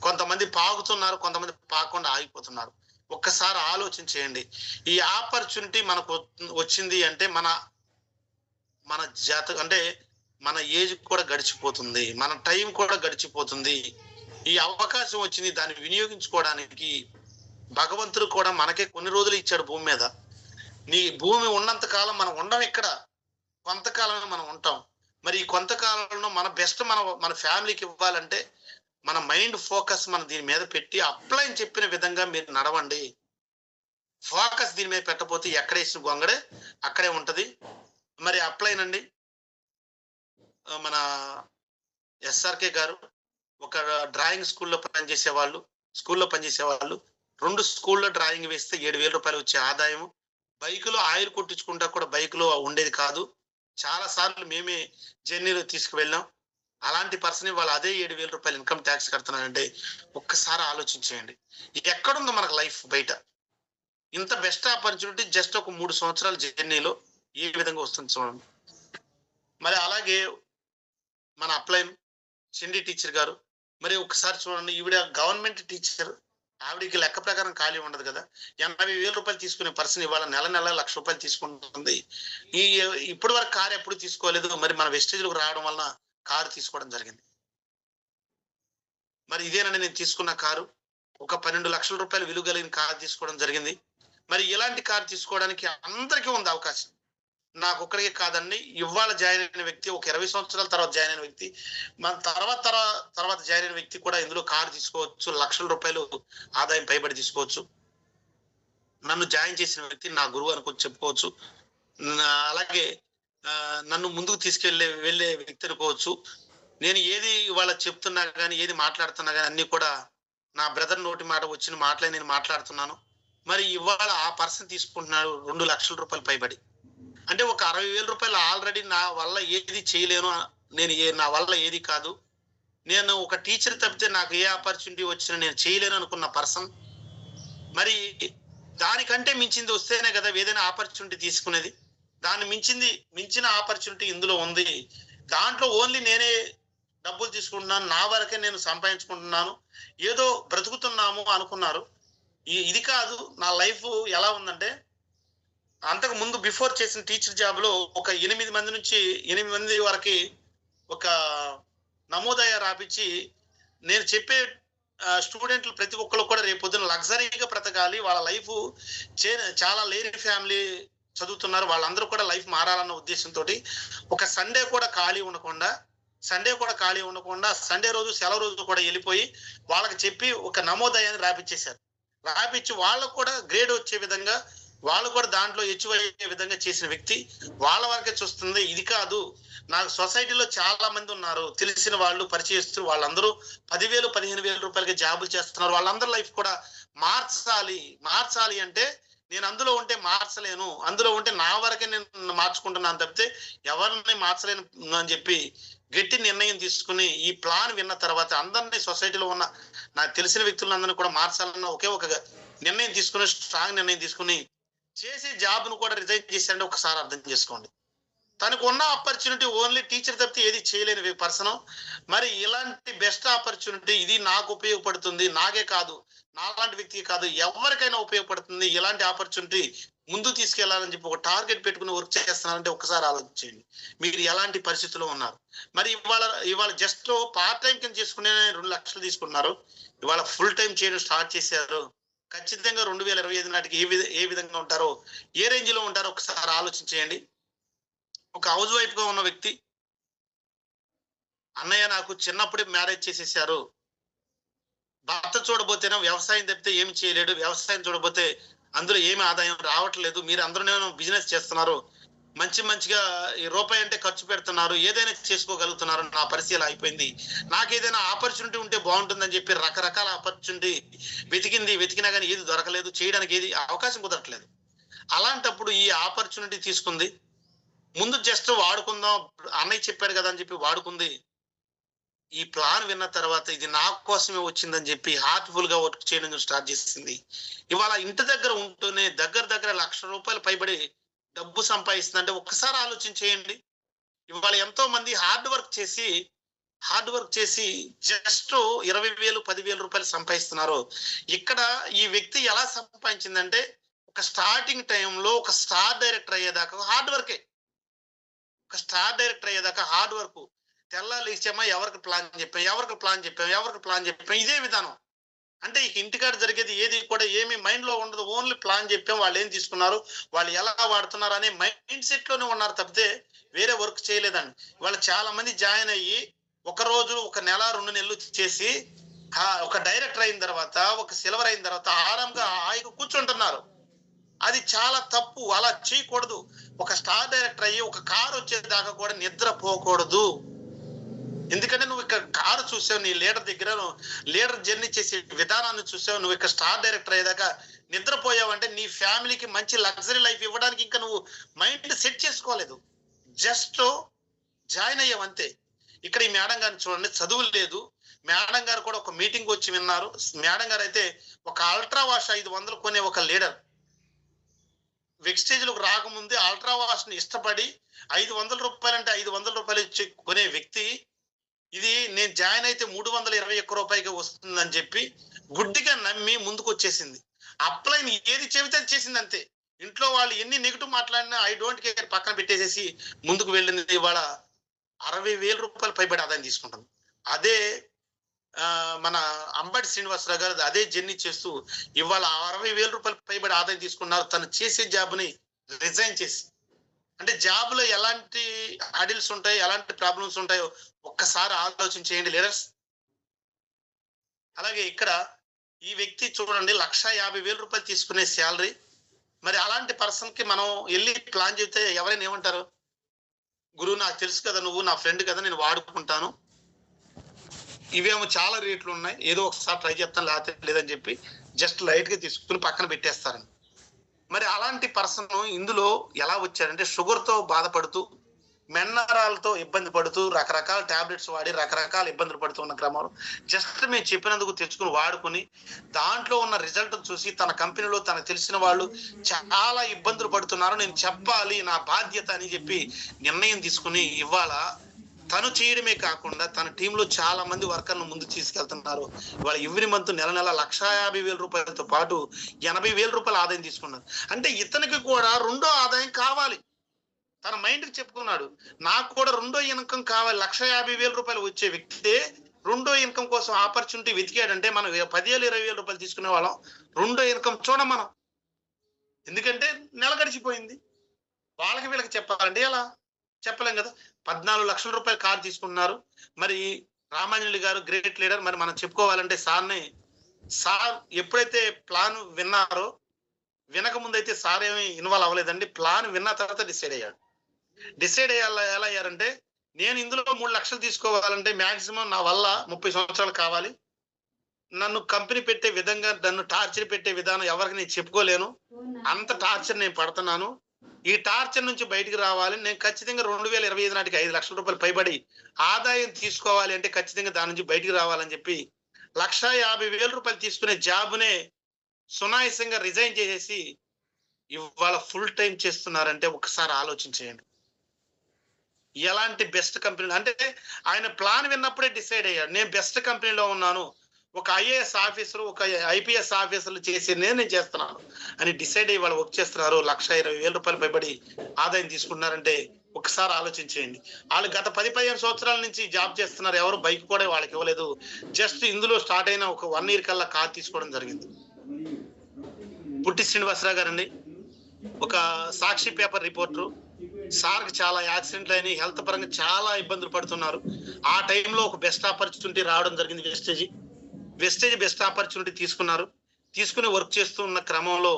కొంతమంది పాకుతున్నారు, కొంతమంది పాకుండా ఆగిపోతున్నారు. ఒక్కసారి ఆలోచన చేయండి. ఈ ఆపర్చునిటీ మనకు వచ్చింది అంటే మన జాతకం అంటే మన ఏజ్ కూడా గడిచిపోతుంది, మన టైం కూడా గడిచిపోతుంది. ఈ అవకాశం వచ్చింది, దాన్ని వినియోగించుకోవడానికి భగవంతుడు కూడా మనకే కొన్ని రోజులు ఇచ్చాడు భూమి మీద. నీ భూమి ఉన్నంత కాలం మనం ఉండం, ఇక్కడ కొంతకాలమే మనం ఉంటాం. మరి ఈ కొంతకాలంలో మన బెస్ట్ మన ఫ్యామిలీకి ఇవ్వాలంటే మన మైండ్ ఫోకస్ మనం దీని మీద పెట్టి అప్లై చెప్పిన విధంగా మీరు నడవండి. ఫోకస్ దీని మీద పెట్టకపోతే ఎక్కడ వేసిన గొంగడే అక్కడే ఉంటది. మరి అప్లై నండి. మన ఎస్ఆర్కే గారు ఒక డ్రాయింగ్ స్కూల్లో పనిచేసే వాళ్ళు 2 స్కూల్లో డ్రాయింగ్ వేస్తే 7,000 రూపాయలు వచ్చే ఆదాయం. బైకులో ఆయిల్ కొట్టించుకుంటా కూడా బైకులో ఉండేది కాదు. చాలా సార్లు మేమే జర్నీలో తీసుకువెళ్ళాం. అలాంటి పర్సన్ వాళ్ళు అదే 7,000 రూపాయలు ఇన్కమ్ ట్యాక్స్ కడుతున్నారంటే ఒక్కసారి ఆలోచించేయండి. ఎక్కడుందో మనకు లైఫ్ బయట. ఇంత బెస్ట్ ఆపర్చునిటీ జస్ట్ ఒక 3 సంవత్సరాల జర్నీలో ఏ విధంగా వస్తుంది చూడండి. మరి అలాగే మన అప్లైన్ చిండి టీచర్ గారు, మరి ఒకసారి చూడండి, ఈవిడ గవర్నమెంట్ టీచర్, ఆవిడికి లెక్క ప్రకారం ఖాళీ ఉండదు కదా. 80,000 రూపాయలు తీసుకునే పర్సన్ ఇవాళ నెల 1,00,000 రూపాయలు తీసుకుంటుంది. ఇప్పటి వరకు కారు ఎప్పుడు తీసుకోలేదు. మరి మన వెస్టేజ్లకు రావడం వలన కారు తీసుకోవడం జరిగింది. మరి ఇదేనండి నేను తీసుకున్న కారు. ఒక 12 లక్షల రూపాయలు విలువ కలిగిన కారు తీసుకోవడం జరిగింది. మరి ఇలాంటి కారు తీసుకోవడానికి అందరికీ ఉంది అవకాశం, నాకు ఒక్కడికే కాదండి. ఇవాళ జాయిన్ అయిన వ్యక్తి, ఒక 20 సంవత్సరాల తర్వాత జాయిన్ అయిన వ్యక్తి, మన తర్వాత జాయిన్ అయిన వ్యక్తి కూడా ఇందులో కారు తీసుకోవచ్చు. 1,00,000 రూపాయలు ఆదాయం పైబడి తీసుకోవచ్చు. నన్ను జాయిన్ చేసిన వ్యక్తి నా గురువు అనుకోని చెప్పుకోవచ్చు. అలాగే నన్ను ముందుకు వెళ్ళే వ్యక్తి అనుకోవచ్చు. నేను ఏది ఇవాళ చెప్తున్నా గానీ, ఏది మాట్లాడుతున్నా గానీ అన్నీ కూడా నా బ్రదర్ నోటి మాట వచ్చిన మాటలే నేను మాట్లాడుతున్నాను. మరి ఇవాళ ఆ పర్సన్ తీసుకుంటున్నాడు ₹2,00,000 పైబడి. అంటే ఒక ₹60,000 ఆల్రెడీ నా వల్ల ఏది చేయలేను. నా వల్ల ఏది కాదు. నేను ఒక టీచర్ తప్పితే నాకు ఏ ఆపర్చునిటీ వచ్చినా నేను చేయలేను అనుకున్న పర్సన్, మరి దానికంటే మించింది వస్తేనే కదా ఏదైనా ఆపర్చునిటీ తీసుకునేది. దాన్ని మించిన ఆపర్చునిటీ ఇందులో ఉంది. దాంట్లో ఓన్లీ నేనే డబ్బులు తీసుకుంటున్నాను, నా వరకే నేను సంపాదించుకుంటున్నాను, ఏదో బ్రతుకుతున్నాము అనుకున్నారు. ఇది కాదు. నా లైఫ్ ఎలా ఉందంటే, అంతకు ముందు బిఫోర్ చేసిన టీచర్ జాబ్ లో ఒక 8 మంది వరకు ఒక నమోదయ్య రాపించి, నేను చెప్పే స్టూడెంట్లు ప్రతి ఒక్కరు కూడా రేపు పొద్దున లగ్జరీగా బ్రతకాలి, వాళ్ళ లైఫ్ చాలా లేని ఫ్యామిలీ చదువుతున్నారు, వాళ్ళందరూ కూడా లైఫ్ మారాలన్న ఉద్దేశంతో ఒక సండే కూడా ఖాళీ ఉండకుండా సండే రోజు సెలవు రోజు కూడా వెళ్ళిపోయి వాళ్ళకి చెప్పి ఒక నమోదయాన్ని రాపిచ్చేశారు. రాపిచ్చి వాళ్ళకు కూడా గ్రేడ్ వచ్చే విధంగా, వాళ్ళు కూడా దాంట్లో అచీవ్ అయ్యే విధంగా చేసిన వ్యక్తి. వాళ్ళ వరకే చూస్తుంది. ఇది కాదు, నాకు సొసైటీలో చాలా మంది ఉన్నారు తెలిసిన వాళ్ళు, పరిచయస్తులు, వాళ్ళందరూ 10,000 15,000 జాబులు చేస్తున్నారు. వాళ్ళందరూ లైఫ్ కూడా మార్చాలి అంటే నేను అందులో ఉంటే మార్చలేను, అందులో ఉంటే నా వరకే నేను మార్చుకుంటున్నాను తప్పితే ఎవరిని మార్చలేను అని చెప్పి గట్టి నిర్ణయం తీసుకుని, ఈ ప్లాన్ విన్న తర్వాత అందరినీ సొసైటీలో ఉన్న నాకు తెలిసిన వ్యక్తులందరినీ కూడా మార్చాలన్న ఒకే ఒక నిర్ణయం తీసుకుని, స్ట్రాంగ్ నిర్ణయం తీసుకుని చేసే జాబ్ను కూడా రిజైన్ చేశారంటే ఒకసారి అర్థం చేసుకోండి. తనకు ఉన్న ఆపర్చునిటీ ఓన్లీ టీచర్ తప్పితే ఏది చేయలేని పర్సన్. మరి ఇలాంటి బెస్ట్ ఆపర్చునిటీ, ఇది నాకు ఉపయోగపడుతుంది, నాకే కాదు, నాలాంటి వ్యక్తికి కాదు, ఎవరికైనా ఉపయోగపడుతుంది, ఇలాంటి ఆపర్చునిటీ ముందు తీసుకెళ్లాలని చెప్పి ఒక టార్గెట్ పెట్టుకుని వర్క్ చేస్తున్నారంటే ఒకసారి ఆలోచించండి మీరు ఎలాంటి పరిస్థితుల్లో ఉన్నారు. మరి ఇవాళ జస్ట్ పార్ట్ టైం కింద చేసుకునే 2 లక్షలు తీసుకున్నారు, ఇవాళ ఫుల్ టైం చేయడం స్టార్ట్ చేశారు. ఖచ్చితంగా 2025 నాటికి ఏ విధంగా ఉంటారో, ఏ రేంజ్ లో ఉంటారో ఒకసారి ఆలోచించేయండి. ఒక హౌస్ వైఫ్ గా ఉన్న వ్యక్తి, అన్నయ్య నాకు చిన్నప్పుడే మ్యారేజ్ చేసేసారు, భర్త చూడబోతేనే వ్యవసాయం తప్పితే ఏమి చేయలేడు, వ్యవసాయం చూడబోతే అందులో ఏమి ఆదాయం రావట్లేదు, మీరు అందరూ బిజినెస్ చేస్తున్నారు, మంచిగా ఈ రూపాయి అంటే ఖర్చు పెడుతున్నారు, ఏదైనా చేసుకోగలుగుతున్నారు, నా పరిస్థితి అయిపోయింది, నాకు ఏదైనా ఆపర్చునిటీ ఉంటే బాగుంటుందని చెప్పి రకరకాల ఆపర్చునిటీ వెతికినా కానీ ఏది దొరకలేదు, చేయడానికి ఏది అవకాశం కుదరట్లేదు. అలాంటప్పుడు ఈ ఆపర్చునిటీ తీసుకుంది, ముందు జస్ట్ వాడుకుందాం, అన్నయ్య చెప్పాడు కదా అని చెప్పి వాడుకుంది. ఈ ప్లాన్ విన్న తర్వాత ఇది నా కోసమే వచ్చిందని చెప్పి హార్ట్ఫుల్ గా వర్క్ చేయడం స్టార్ట్ చేసింది. ఇవాళ ఇంటి దగ్గర ఉంటూనే దగ్గర ₹1,00,000 పైబడి డబ్బు సంపాదిస్తుందంటే ఒక్కసారి ఆలోచించేయండి. ఇవాళ ఎంతో మంది హార్డ్ వర్క్ చేసి జస్ట్ 20,000 ₹10,000 సంపాదిస్తున్నారు. ఇక్కడ ఈ వ్యక్తి ఎలా సంపాదించిందంటే, ఒక స్టార్టింగ్ టైంలో ఒక స్టార్ డైరెక్టర్ అయ్యేదాకా హార్డ్ వర్కే. Hard work. తెల్లారు లేచామా, ఎవరికి ప్లాన్ చెప్పాం, ఇదే విధానం. అంటే ఇంటికాడ జరిగేది ఏది కూడా ఏమి మైండ్ లో ఉండదు, ఓన్లీ ప్లాన్ చెప్పాం, వాళ్ళు ఏం తీసుకున్నారు, వాళ్ళు ఎలా వాడుతున్నారు అనే మైండ్ సెట్ లోనే ఉన్నారు తప్పితే వేరే వర్క్ చేయలేదండి. వాళ్ళు చాలా మంది జాయిన్ అయ్యి ఒక రోజు, ఒక నెల, 2 నెలలు చేసి ఒక డైరెక్టర్ అయిన తర్వాత, ఒక సిల్వర్ అయిన తర్వాత ఆరాంగా హాయిగా కూర్చుంటున్నారు. అది చాలా తప్పు, అలా చేయకూడదు. ఒక స్టార్ డైరెక్టర్ అయ్యి ఒక కారు వచ్చేదాకా కూడా నిద్రపోకూడదు. ఎందుకంటే నువ్వు ఇక్కడ కారు చూసావు, నీ లీడర్ జర్నీ చేసే విధానాన్ని చూసావు, నువ్వు ఇక్కడ స్టార్ డైరెక్టర్ అయ్యేదాకా నిద్రపోయావంటే నీ ఫ్యామిలీకి మంచి లగ్జరీ లైఫ్ ఇవ్వడానికి ఇంకా నువ్వు మైండ్ సెట్ చేసుకోలేదు, జస్ట్ జాయిన్ అయ్యావు అంతే. ఇక్కడ ఈ మేడం గారిని చూడండి, చదువు లేదు, మేడం గారు కూడా ఒక మీటింగ్ వచ్చి విన్నారు. మేడం గారు అయితే ఒక అల్ట్రా వాష్ 500 కొనే ఒక లీడర్, వెక్స్టేజ్ లోకి రాకముందే అల్ట్రా వాష్ ని ఇష్టపడి ₹500 అంటే ₹500 ఇచ్చి కొనే వ్యక్తి, ఇది నేను జాయిన్ అయితే ₹321 వస్తుందని చెప్పి గుడ్డిగా నమ్మి ముందుకు వచ్చేసింది. అప్లై ఏది చెబితే అది చేసింది అంతే. ఇంట్లో వాళ్ళు ఎన్ని నెగిటివ్ మాట్లాడినా ఐ డోంట్ కేర్ పక్కన పెట్టేసేసి ముందుకు వెళ్ళింది. ఇవాళ ₹60,000 పైబడి ఆదాయం తీసుకుంటుంది. అదే మన అంబటి శ్రీనివాసరావు గారు అదే జర్నీ చేస్తూ ఇవాళ ₹60,000 పైబడి ఆదాయం తీసుకున్నారు, తను చేసే జాబ్ ని రిజైన్ చేసి. అంటే జాబ్ లో ఎలాంటి అడిల్స్ ఉంటాయి, ఎలాంటి ప్రాబ్లమ్స్ ఉంటాయో ఒక్కసారి ఆలోచన చేయండి లీడర్స్. అలాగే ఇక్కడ ఈ వ్యక్తి చూడండి, ₹1,50,000 తీసుకునే శాలరీ, మరి అలాంటి పర్సన్ కి మనం వెళ్ళి ప్లాన్ చెప్తే ఎవరైనా ఏమంటారు? గురువు నాకు తెలుసు కదా, నువ్వు నా ఫ్రెండ్ కదా, నేను వాడుకుంటాను, ఇవేమో చాలా రేట్లు ఉన్నాయి, ఏదో ఒకసారి ట్రై చేస్తాను లేకపోతే లేదని చెప్పి జస్ట్ లైట్ గా తీసుకుని పక్కన పెట్టేస్తారని. మరి అలాంటి పర్సన్ ఇందులో ఎలా వచ్చారంటే షుగర్ తో బాధపడుతూ, మెన్నరాలతో ఇబ్బంది పడుతూ, రకరకాల టాబ్లెట్స్ వాడి రకరకాల ఇబ్బందులు పడుతున్న క్రమంలో జస్ట్ మేము చెప్పినందుకు తెచ్చుకుని వాడుకుని దాంట్లో ఉన్న రిజల్ట్ చూసి తన కంపెనీలో తనకు తెలిసిన వాళ్ళు చాలా ఇబ్బందులు పడుతున్నారు, నేను చెప్పాలి, నా బాధ్యత అని చెప్పి నిర్ణయం తీసుకుని ఇవాళ తను చేయడమే కాకుండా తన టీంలో చాలా మంది వర్కర్లు ముందు తీసుకెళ్తున్నారు. ఇవాళ ఎవ్రీ మంత్ నెల నెల 1,50,000 పాటు 80,000 రూపాయల ఆదాయం తీసుకున్నారు. అంటే ఇతనికి కూడా రెండో ఆదాయం కావాలి. తన మైండ్ కి చెప్పుకున్నాడు, నాకు కూడా రెండో ఇన్కమ్ కావాలి. 1,50,000 వచ్చే వ్యక్తే రెండో ఇన్కమ్ కోసం ఆపర్చునిటీ వెతికాడంటే మనం 10,000 20,000 రూపాయలు తీసుకునే వాళ్ళం రెండో ఇన్కమ్ చూడం మనం. ఎందుకంటే నెల గడిచిపోయింది. వాళ్ళకి వీళ్ళకి చెప్పాలంటే ఎలా చెప్పలేం కదా. 14 లక్షల రూపాయల కారు తీసుకున్నారు. మరి రామాంజలి గారు గ్రేట్ లీడర్. మరి మనం చెప్పుకోవాలంటే సార్ ఎప్పుడైతే ప్లాన్ విన్నారో, వినక ముందైతే సార్ ఏమి ఇన్వాల్వ్ అవ్వలేదండి. ప్లాన్ విన్న తర్వాత డిసైడ్ అయ్యాడు. డిసైడ్ ఎలా అయ్యారంటే, నేను ఇందులో 3 లక్షలు తీసుకోవాలంటే మాక్సిమం నా వల్ల 30 సంవత్సరాలు కావాలి. నన్ను కంపెనీ పెట్టే విధంగా, నన్ను టార్చర్ పెట్టే విధానం ఎవరికి నేను చెప్పుకోలేను, అంత టార్చర్ నేను పడుతున్నాను. ఈ టార్చర్ నుంచి బయటికి రావాలి, నేను ఖచ్చితంగా 2025 నాటికి 5 లక్షల రూపాయలు పైబడి ఆదాయం తీసుకోవాలి అంటే ఖచ్చితంగా దాని నుంచి బయటికి రావాలని చెప్పి 1,50,000 రూపాయలు తీసుకునే జాబ్నే సునాయాసంగా రిజైన్ చేసేసి ఇవాళ ఫుల్ టైం చేస్తున్నారంటే ఒకసారి ఆలోచించేయండి. ఎలాంటి బెస్ట్ కంపెనీ అంటే ఆయన ప్లాన్ విన్నప్పుడే డిసైడ్ అయ్యాడు, నేను బెస్ట్ కంపెనీలో ఉన్నాను, ఒక ఐఏఎస్ ఆఫీసర్ ఒక ఐపీఎస్ ఆఫీసర్లు చేసి నేను చేస్తున్నాను అని డిసైడ్ అయ్యి వాళ్ళు వర్క్ చేస్తున్నారు. 1,20,000 రూపాయలు పైబడి ఆదాయం తీసుకున్నారంటే ఒకసారి ఆలోచించేయండి. వాళ్ళు గత 10-15 సంవత్సరాల నుంచి జాబ్ చేస్తున్నారు. ఎవరు బైక్ కూడా వాళ్ళకి ఇవ్వలేదు. జస్ట్ ఇందులో స్టార్ట్ అయిన ఒక 1 year కల్లా కార్ తీసుకోవడం జరిగింది. పుట్టి శ్రీనివాసరావు గారండి, ఒక సాక్షి పేపర్ రిపోర్టరు. సార్కి చాలా యాక్సిడెంట్లు అయినాయి, హెల్త్ పరంగా చాలా ఇబ్బందులు పడుతున్నారు. ఆ టైంలో ఒక బెస్ట్ ఆపర్చునిటీ రావడం జరిగింది. వెస్టేజ్ బెస్ట్ ఆపర్చునిటీ తీసుకున్నారు. తీసుకుని వర్క్ చేస్తూ ఉన్న క్రమంలో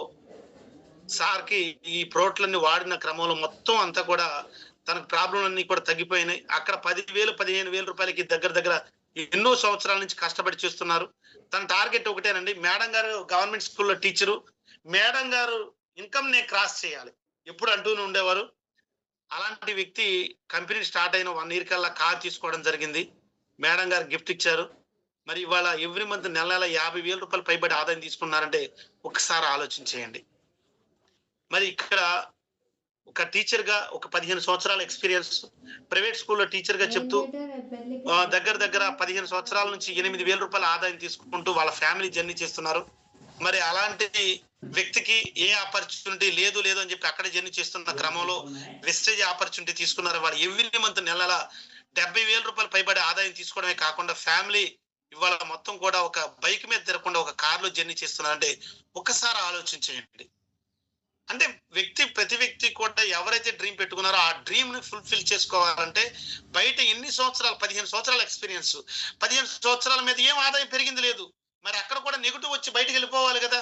సార్కి ఈ ప్రోడక్ట్లన్నీ వాడిన క్రమంలో మొత్తం అంతా కూడా తనకు ప్రాబ్లంలన్నీ కూడా తగ్గిపోయినాయి. అక్కడ 10,000-15,000 రూపాయలకి దగ్గర ఎన్నో సంవత్సరాల నుంచి కష్టపడి చేస్తున్నారు. తన టార్గెట్ ఒకటేనండి, మేడం గారు గవర్నమెంట్ స్కూల్లో టీచరు, మేడం గారు ఇన్కమ్ నే క్రాస్ చేయాలి ఎప్పుడు అంటూనే ఉండేవారు. అలాంటి వ్యక్తి కంపెనీ స్టార్ట్ అయిన 1 year కల్లా కార్ తీసుకోవడం జరిగింది. మేడం గారు గిఫ్ట్ ఇచ్చారు. మరి ఇవాళ ఎవ్రీ మంత్ నెల నెల 50,000 రూపాయలు పైబడి ఆదాయం తీసుకున్నారంటే ఒకసారి ఆలోచించేయండి. మరి ఇక్కడ ఒక టీచర్ గా ఒక 15 సంవత్సరాల ఎక్స్పీరియన్స్, ప్రైవేట్ స్కూల్లో టీచర్ గా చెప్తూ దగ్గర 15 సంవత్సరాల నుంచి 8,000 రూపాయల ఆదాయం తీసుకుంటూ వాళ్ళ ఫ్యామిలీ జర్నీ చేస్తున్నారు. మరి అలాంటి వ్యక్తికి ఏ ఆపర్చునిటీ లేదు అని చెప్పి అక్కడ జర్నీ చేస్తున్న క్రమంలో వెస్టేజ్ ఆపర్చునిటీ తీసుకున్నారు. వాళ్ళు ఎవ్రీ మంత్ నెల 70,000 రూపాయలు పైబడి ఆదాయం తీసుకోవడమే కాకుండా ఫ్యామిలీ ఇవాళ మొత్తం కూడా ఒక బైక్ మీద తిరగకుండా ఒక కార్లో జర్నీ చేస్తున్నారంటే ఒకసారి ఆలోచించేయండి. అంటే ప్రతి వ్యక్తి కూడా ఎవరైతే డ్రీమ్ పెట్టుకున్నారో ఆ డ్రీమ్ ని ఫుల్ఫిల్ చేసుకోవాలంటే బయట ఎన్ని సంవత్సరాలు, 15 సంవత్సరాల ఎక్స్పీరియన్స్, 15 సంవత్సరాల మీద ఏం ఆదాయం పెరిగింది లేదు. మరి అక్కడ కూడా నెగిటివ్ వచ్చి బయటకు వెళ్ళిపోవాలి కదా.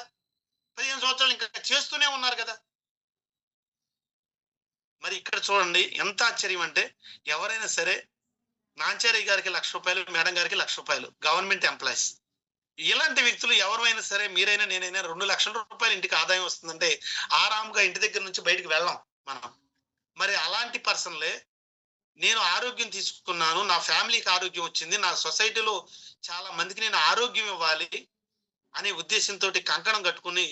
15 సంవత్సరాలు ఇంకా చేస్తూనే ఉన్నారు కదా. మరి ఇక్కడ చూడండి ఎంత ఆశ్చర్యం అంటే, ఎవరైనా సరే నాంచారి గారికి 1,00,000 రూపాయలు, మేడం గారికి 1,00,000 రూపాయలు, గవర్నమెంట్ ఎంప్లాయీస్. ఇలాంటి వ్యక్తులు ఎవరైనా సరే, మీరైనా నేనైనా 2 లక్షల రూపాయలు ఇంటికి ఆదాయం వస్తుందంటే ఆరాంగా ఇంటి దగ్గర నుంచి బయటకు వెళ్ళాం మనం. మరి అలాంటి పర్సన్లే నేను ఆరోగ్యం తీసుకున్నాను, నా ఫ్యామిలీకి ఆరోగ్యం వచ్చింది, నా సొసైటీలో చాలా మందికి నేను ఆరోగ్యం ఇవ్వాలి అనే ఉద్దేశంతో కంకణం కట్టుకుని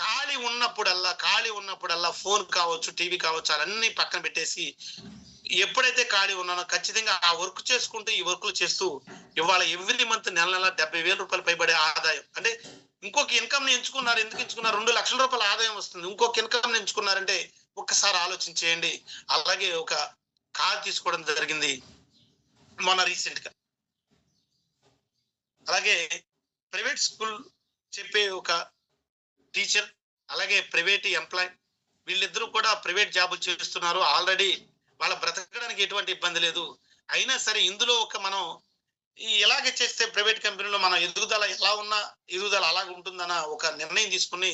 ఖాళీ ఉన్నప్పుడల్లా ఫోన్ కావచ్చు, టీవీ కావచ్చు, అవన్నీ పక్కన పెట్టేసి ఎప్పుడైతే ఖాళీ ఉన్నానో ఖచ్చితంగా ఆ వర్క్ చేసుకుంటూ ఈ వర్క్లు చేస్తూ ఇవాళ ఎవ్రీ మంత్ నెల 70,000 రూపాయలు పైబడే ఆదాయం. అంటే ఇంకొక ఇన్కమ్ ఎంచుకున్నారు. ఎందుకు ఎంచుకున్నారు? 2 లక్షల రూపాయల ఆదాయం వస్తుంది, ఇంకొక ఇన్కమ్ ఎంచుకున్నారంటే ఒక్కసారి ఆలోచించేయండి. అలాగే ఒక కార్ తీసుకోవడం జరిగింది మొన్న రీసెంట్ గా. అలాగే ప్రైవేట్ స్కూల్ చెప్పే ఒక టీచర్, అలాగే ప్రైవేట్ ఎంప్లాయ్, వీళ్ళిద్దరూ కూడా ప్రైవేట్ జాబులు చేస్తున్నారు. ఆల్రెడీ వాళ్ళ బ్రతకడానికి ఎటువంటి ఇబ్బంది లేదు. అయినా సరే ఇందులో ఒక మనం ఇలాగే చేస్తే ప్రైవేట్ కంపెనీలో మన ఎదుగుదల ఎలా ఉన్నా ఎదుగుదల అలాగే ఉంటుందన్న ఒక నిర్ణయం తీసుకుని,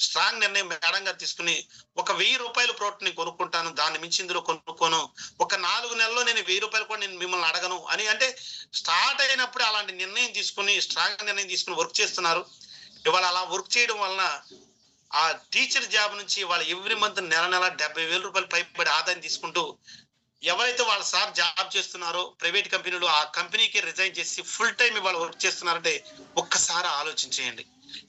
స్ట్రాంగ్ నిర్ణయం మేడం గారు తీసుకుని, ఒక ₹1000 ప్రోడక్ట్‌ని కొనుక్కుంటాను. దాన్ని మించి ఇందులో కొనుక్కోను. ఒక 4 నెలల్లో నేను ₹1000 కూడా నేను మిమ్మల్ని అడగను అని, అంటే స్టార్ట్ అయినప్పుడే అలాంటి నిర్ణయం తీసుకొని, స్ట్రాంగ్ నిర్ణయం తీసుకొని వర్క్ చేస్తున్నారు. ఇవాళ అలా వర్క్ చేయడం వలన ఆ టీచర్ జాబ్ నుంచి వాళ్ళ ఎవ్రీ మంత్ నెల నెల ₹70,000 పైబడి ఆదాయం తీసుకుంటూ, ఎవరైతే వాళ్ళ సార్ జాబ్ చేస్తున్నారో ప్రైవేట్ కంపెనీలో, ఆ కంపెనీకి రిజైన్ చేసి ఫుల్ టైం ఇవాళ వర్క్ చేస్తున్నారంటే ఒక్కసారి ఆలోచించేయండి.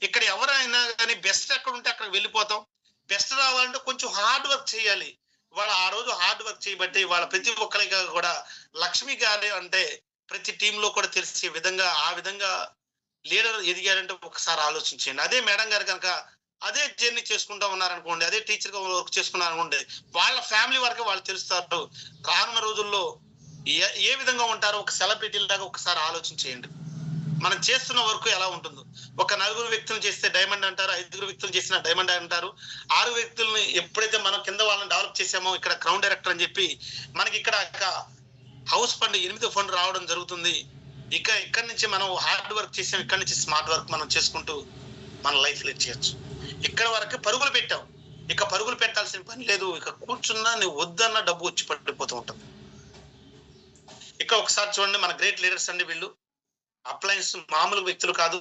ఇక్కడ ఎవరైనా కానీ బెస్ట్ ఎక్కడ ఉంటే అక్కడికి వెళ్ళిపోతాం. బెస్ట్ రావాలంటే కొంచెం హార్డ్ వర్క్ చేయాలి. వాళ్ళ ఆ రోజు హార్డ్ వర్క్ చేయబట్టి వాళ్ళ ప్రతి ఒక్కరికి కూడా లక్ష్మి గారు అంటే ప్రతి టీంలో కూడా తెలిసే విధంగా, ఆ విధంగా లీడర్ ఎదిగారంటే ఒకసారి ఆలోచించండి. అదే మేడం గారు కనుక అదే జర్నీ చేసుకుంటా ఉన్నారనుకోండి, అదే టీచర్ గా వర్క్ చేసుకున్నారనుకోండి, వాళ్ళ ఫ్యామిలీ వరకే వాళ్ళు తెలుస్తారు. రానున్న రోజుల్లో ఏ విధంగా ఉంటారో ఒక సెలబ్రిటీ లాగా ఒకసారి ఆలోచించేయండి. మనం చేస్తున్న వర్క్ ఎలా ఉంటుందో. ఒక 4 వ్యక్తులు చేస్తే డైమండ్ అంటారు, 5 వ్యక్తులు చేసిన డైమండ్ అంటారు. 6 వ్యక్తుల్ని ఎప్పుడైతే మనం కింద వాళ్ళని డెవలప్ చేసామో, ఇక్కడ క్రౌన్ డైరెక్టర్ అని చెప్పి మనకి ఇక్కడ హౌస్ ఫండ్ 8వ ఫండ్ రావడం జరుగుతుంది. ఇక్కడి నుంచి మనం హార్డ్ వర్క్ చేసాం, ఇక్కడి నుంచి స్మార్ట్ వర్క్ మనం చేసుకుంటూ మన లైఫ్ లీడ్ చేయొచ్చు. ఇక్కడ వరకు పరుగులు పెట్టాం, ఇక పరుగులు పెట్టాల్సిన పని లేదు. ఇక కూర్చున్నా నువ్వు వద్దన్న డబ్బు వచ్చి పడిపోతూ ఉంటుంది. ఇక ఒకసారి చూడండి, మన గ్రేట్ లీడర్స్ అండి వీళ్ళు. అప్లయన్స్ మామూలు వ్యక్తులు కాదు.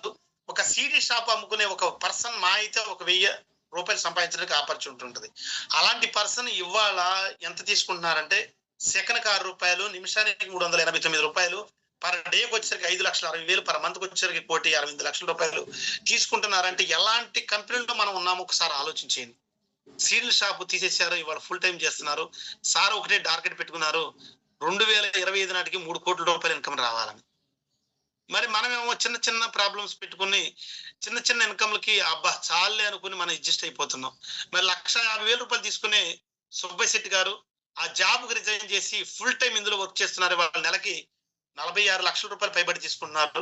ఒక సీడీ షాప్ అమ్ముకునే ఒక పర్సన్ మా అయితే ఒక ₹1000 సంపాదించడానికి ఆపర్చునిటీ ఉంటుంది. అలాంటి పర్సన్ ఇవాళ ఎంత తీసుకుంటున్నారంటే సెకన్కి ₹6, నిమిషానికి ₹389, పర్ డేకి వచ్చేసరికి 5,60,000, పర్ మంత్కి వచ్చేసరికి ₹1,68,00,000 తీసుకుంటున్నారంటే ఎలాంటి కంపెనీలో మనం ఉన్నామో ఒకసారి ఆలోచించేయండి. సీడీ షాప్ తీసేశారు, ఇవాళ ఫుల్ టైం చేస్తున్నారు. సార్ ఒకటే టార్గెట్ పెట్టుకున్నారు, 2025 నాటికి ₹3,00,00,000 ఇన్కమ్ రావాలని. మరి మనమేమో చిన్న చిన్న ప్రాబ్లమ్స్ పెట్టుకుని చిన్న చిన్న ఇన్కమ్లకి అబ్బా చాలే అనుకుని మనం అడ్జస్ట్ అయిపోతున్నాం. మరి ₹1,50,000 తీసుకునే సుబ్బయ్య శెట్టి గారు ఆ జాబ్ కి రిజైన్ చేసి ఫుల్ టైం ఇందులో వర్క్ చేస్తున్నారు. వాళ్ళ నెలకి ₹46 లక్షల పైబడి తీసుకున్నారు.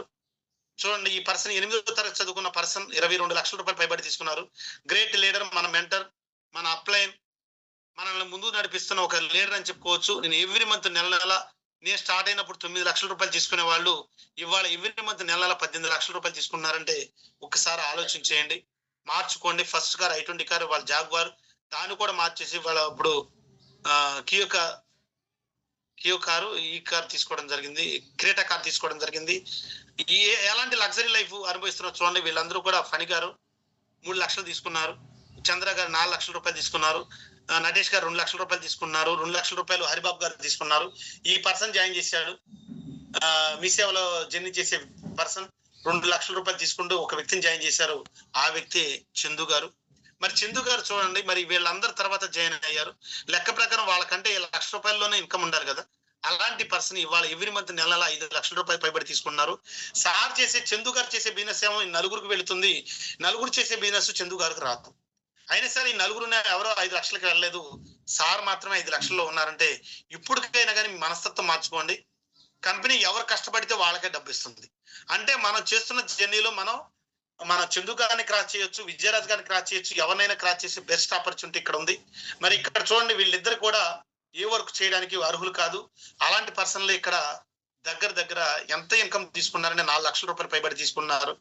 చూడండి, ఈ పర్సన్ 8వ తరగతి చదువుకున్న పర్సన్ ₹22 లక్షల పైబడి తీసుకున్నారు. గ్రేట్ లీడర్, మన మెంటర్, మన అప్లైన్, మనల్ని ముందు నడిపిస్తున్న ఒక లీడర్ అని చెప్పుకోవచ్చు. నేను ఎవ్రీ మంత్ నెల నెల, నేను స్టార్ట్ అయినప్పుడు ₹9 లక్షల తీసుకునే వాళ్ళు ఇవాళ ఎవ్రీ మంత్ నెల నెల ₹18 లక్షల తీసుకున్నారంటే ఒక్కసారి ఆలోచించేయండి. మార్చుకోండి. ఫస్ట్ కార్ i20 కారు, వాళ్ళ జాగ్వార్, దాన్ని కూడా మార్చేసి వాళ్ళ ఇప్పుడు కియో కారు, ఈ కార్ తీసుకోవడం జరిగింది, క్రేటా కార్ తీసుకోవడం జరిగింది. ఎలాంటి లగ్జరీ లైఫ్ అనుభవిస్తున్నారు చూడండి. వీళ్ళందరూ కూడా ఫణి గారు 3 లక్షలు తీసుకున్నారు, చంద్ర గారు ₹4 లక్షల తీసుకున్నారు, నటేష్ గారు ₹2 లక్షల తీసుకున్నారు, ₹2 లక్షల హరిబాబు గారు తీసుకున్నారు. ఈ పర్సన్ జాయిన్ చేశాడు. మీ సేవలో జర్నీ చేసే పర్సన్ ₹2 లక్షల తీసుకుంటూ ఒక వ్యక్తిని జాయిన్ చేశారు. ఆ వ్యక్తి చందు గారు. మరి చందు గారు చూడండి, మరి వీళ్ళందరి తర్వాత జాయిన్ అయ్యారు. లెక్క ప్రకారం వాళ్ళకంటే ₹1,00,000 ఇన్కమ్ ఉండాలి కదా. అలాంటి పర్సన్ ఇవాళ ఎవ్రీ మంత్ నెల నెల ₹5 లక్షల పైబడి తీసుకున్నారు. సార్ చేసే, చందు గారు చేసే బిజినెస్ ఏమో నలుగురికి వెళుతుంది, నలుగురు చేసే బిజినెస్ చందు గారికి రాదు. అయినా సరే ఈ నలుగురు ఎవరో 5 లక్షలకి వెళ్ళలేదు, సార్ మాత్రమే 5 లక్షల్లో ఉన్నారంటే ఇప్పటికైనా కానీ మనస్తత్వం మార్చుకోండి. కంపెనీ ఎవరు కష్టపడితే వాళ్ళకే డబ్బు ఇస్తుంది. అంటే మనం చేస్తున్న జర్నీలో మన చందు గారిని క్రాస్ చేయొచ్చు, విజయరాజ్ గారిని క్రాస్ చేయొచ్చు, ఎవరినైనా క్రాస్ చేసే బెస్ట్ ఆపర్చునిటీ ఇక్కడ ఉంది. మరి ఇక్కడ చూడండి, వీళ్ళిద్దరు కూడా ఏ వర్క్ చేయడానికి అర్హులు కాదు. అలాంటి పర్సన్లు ఇక్కడ దగ్గర ఎంత ఇన్కమ్ తీసుకున్నారంటే ₹4 లక్షల పైబడి తీసుకున్నారు.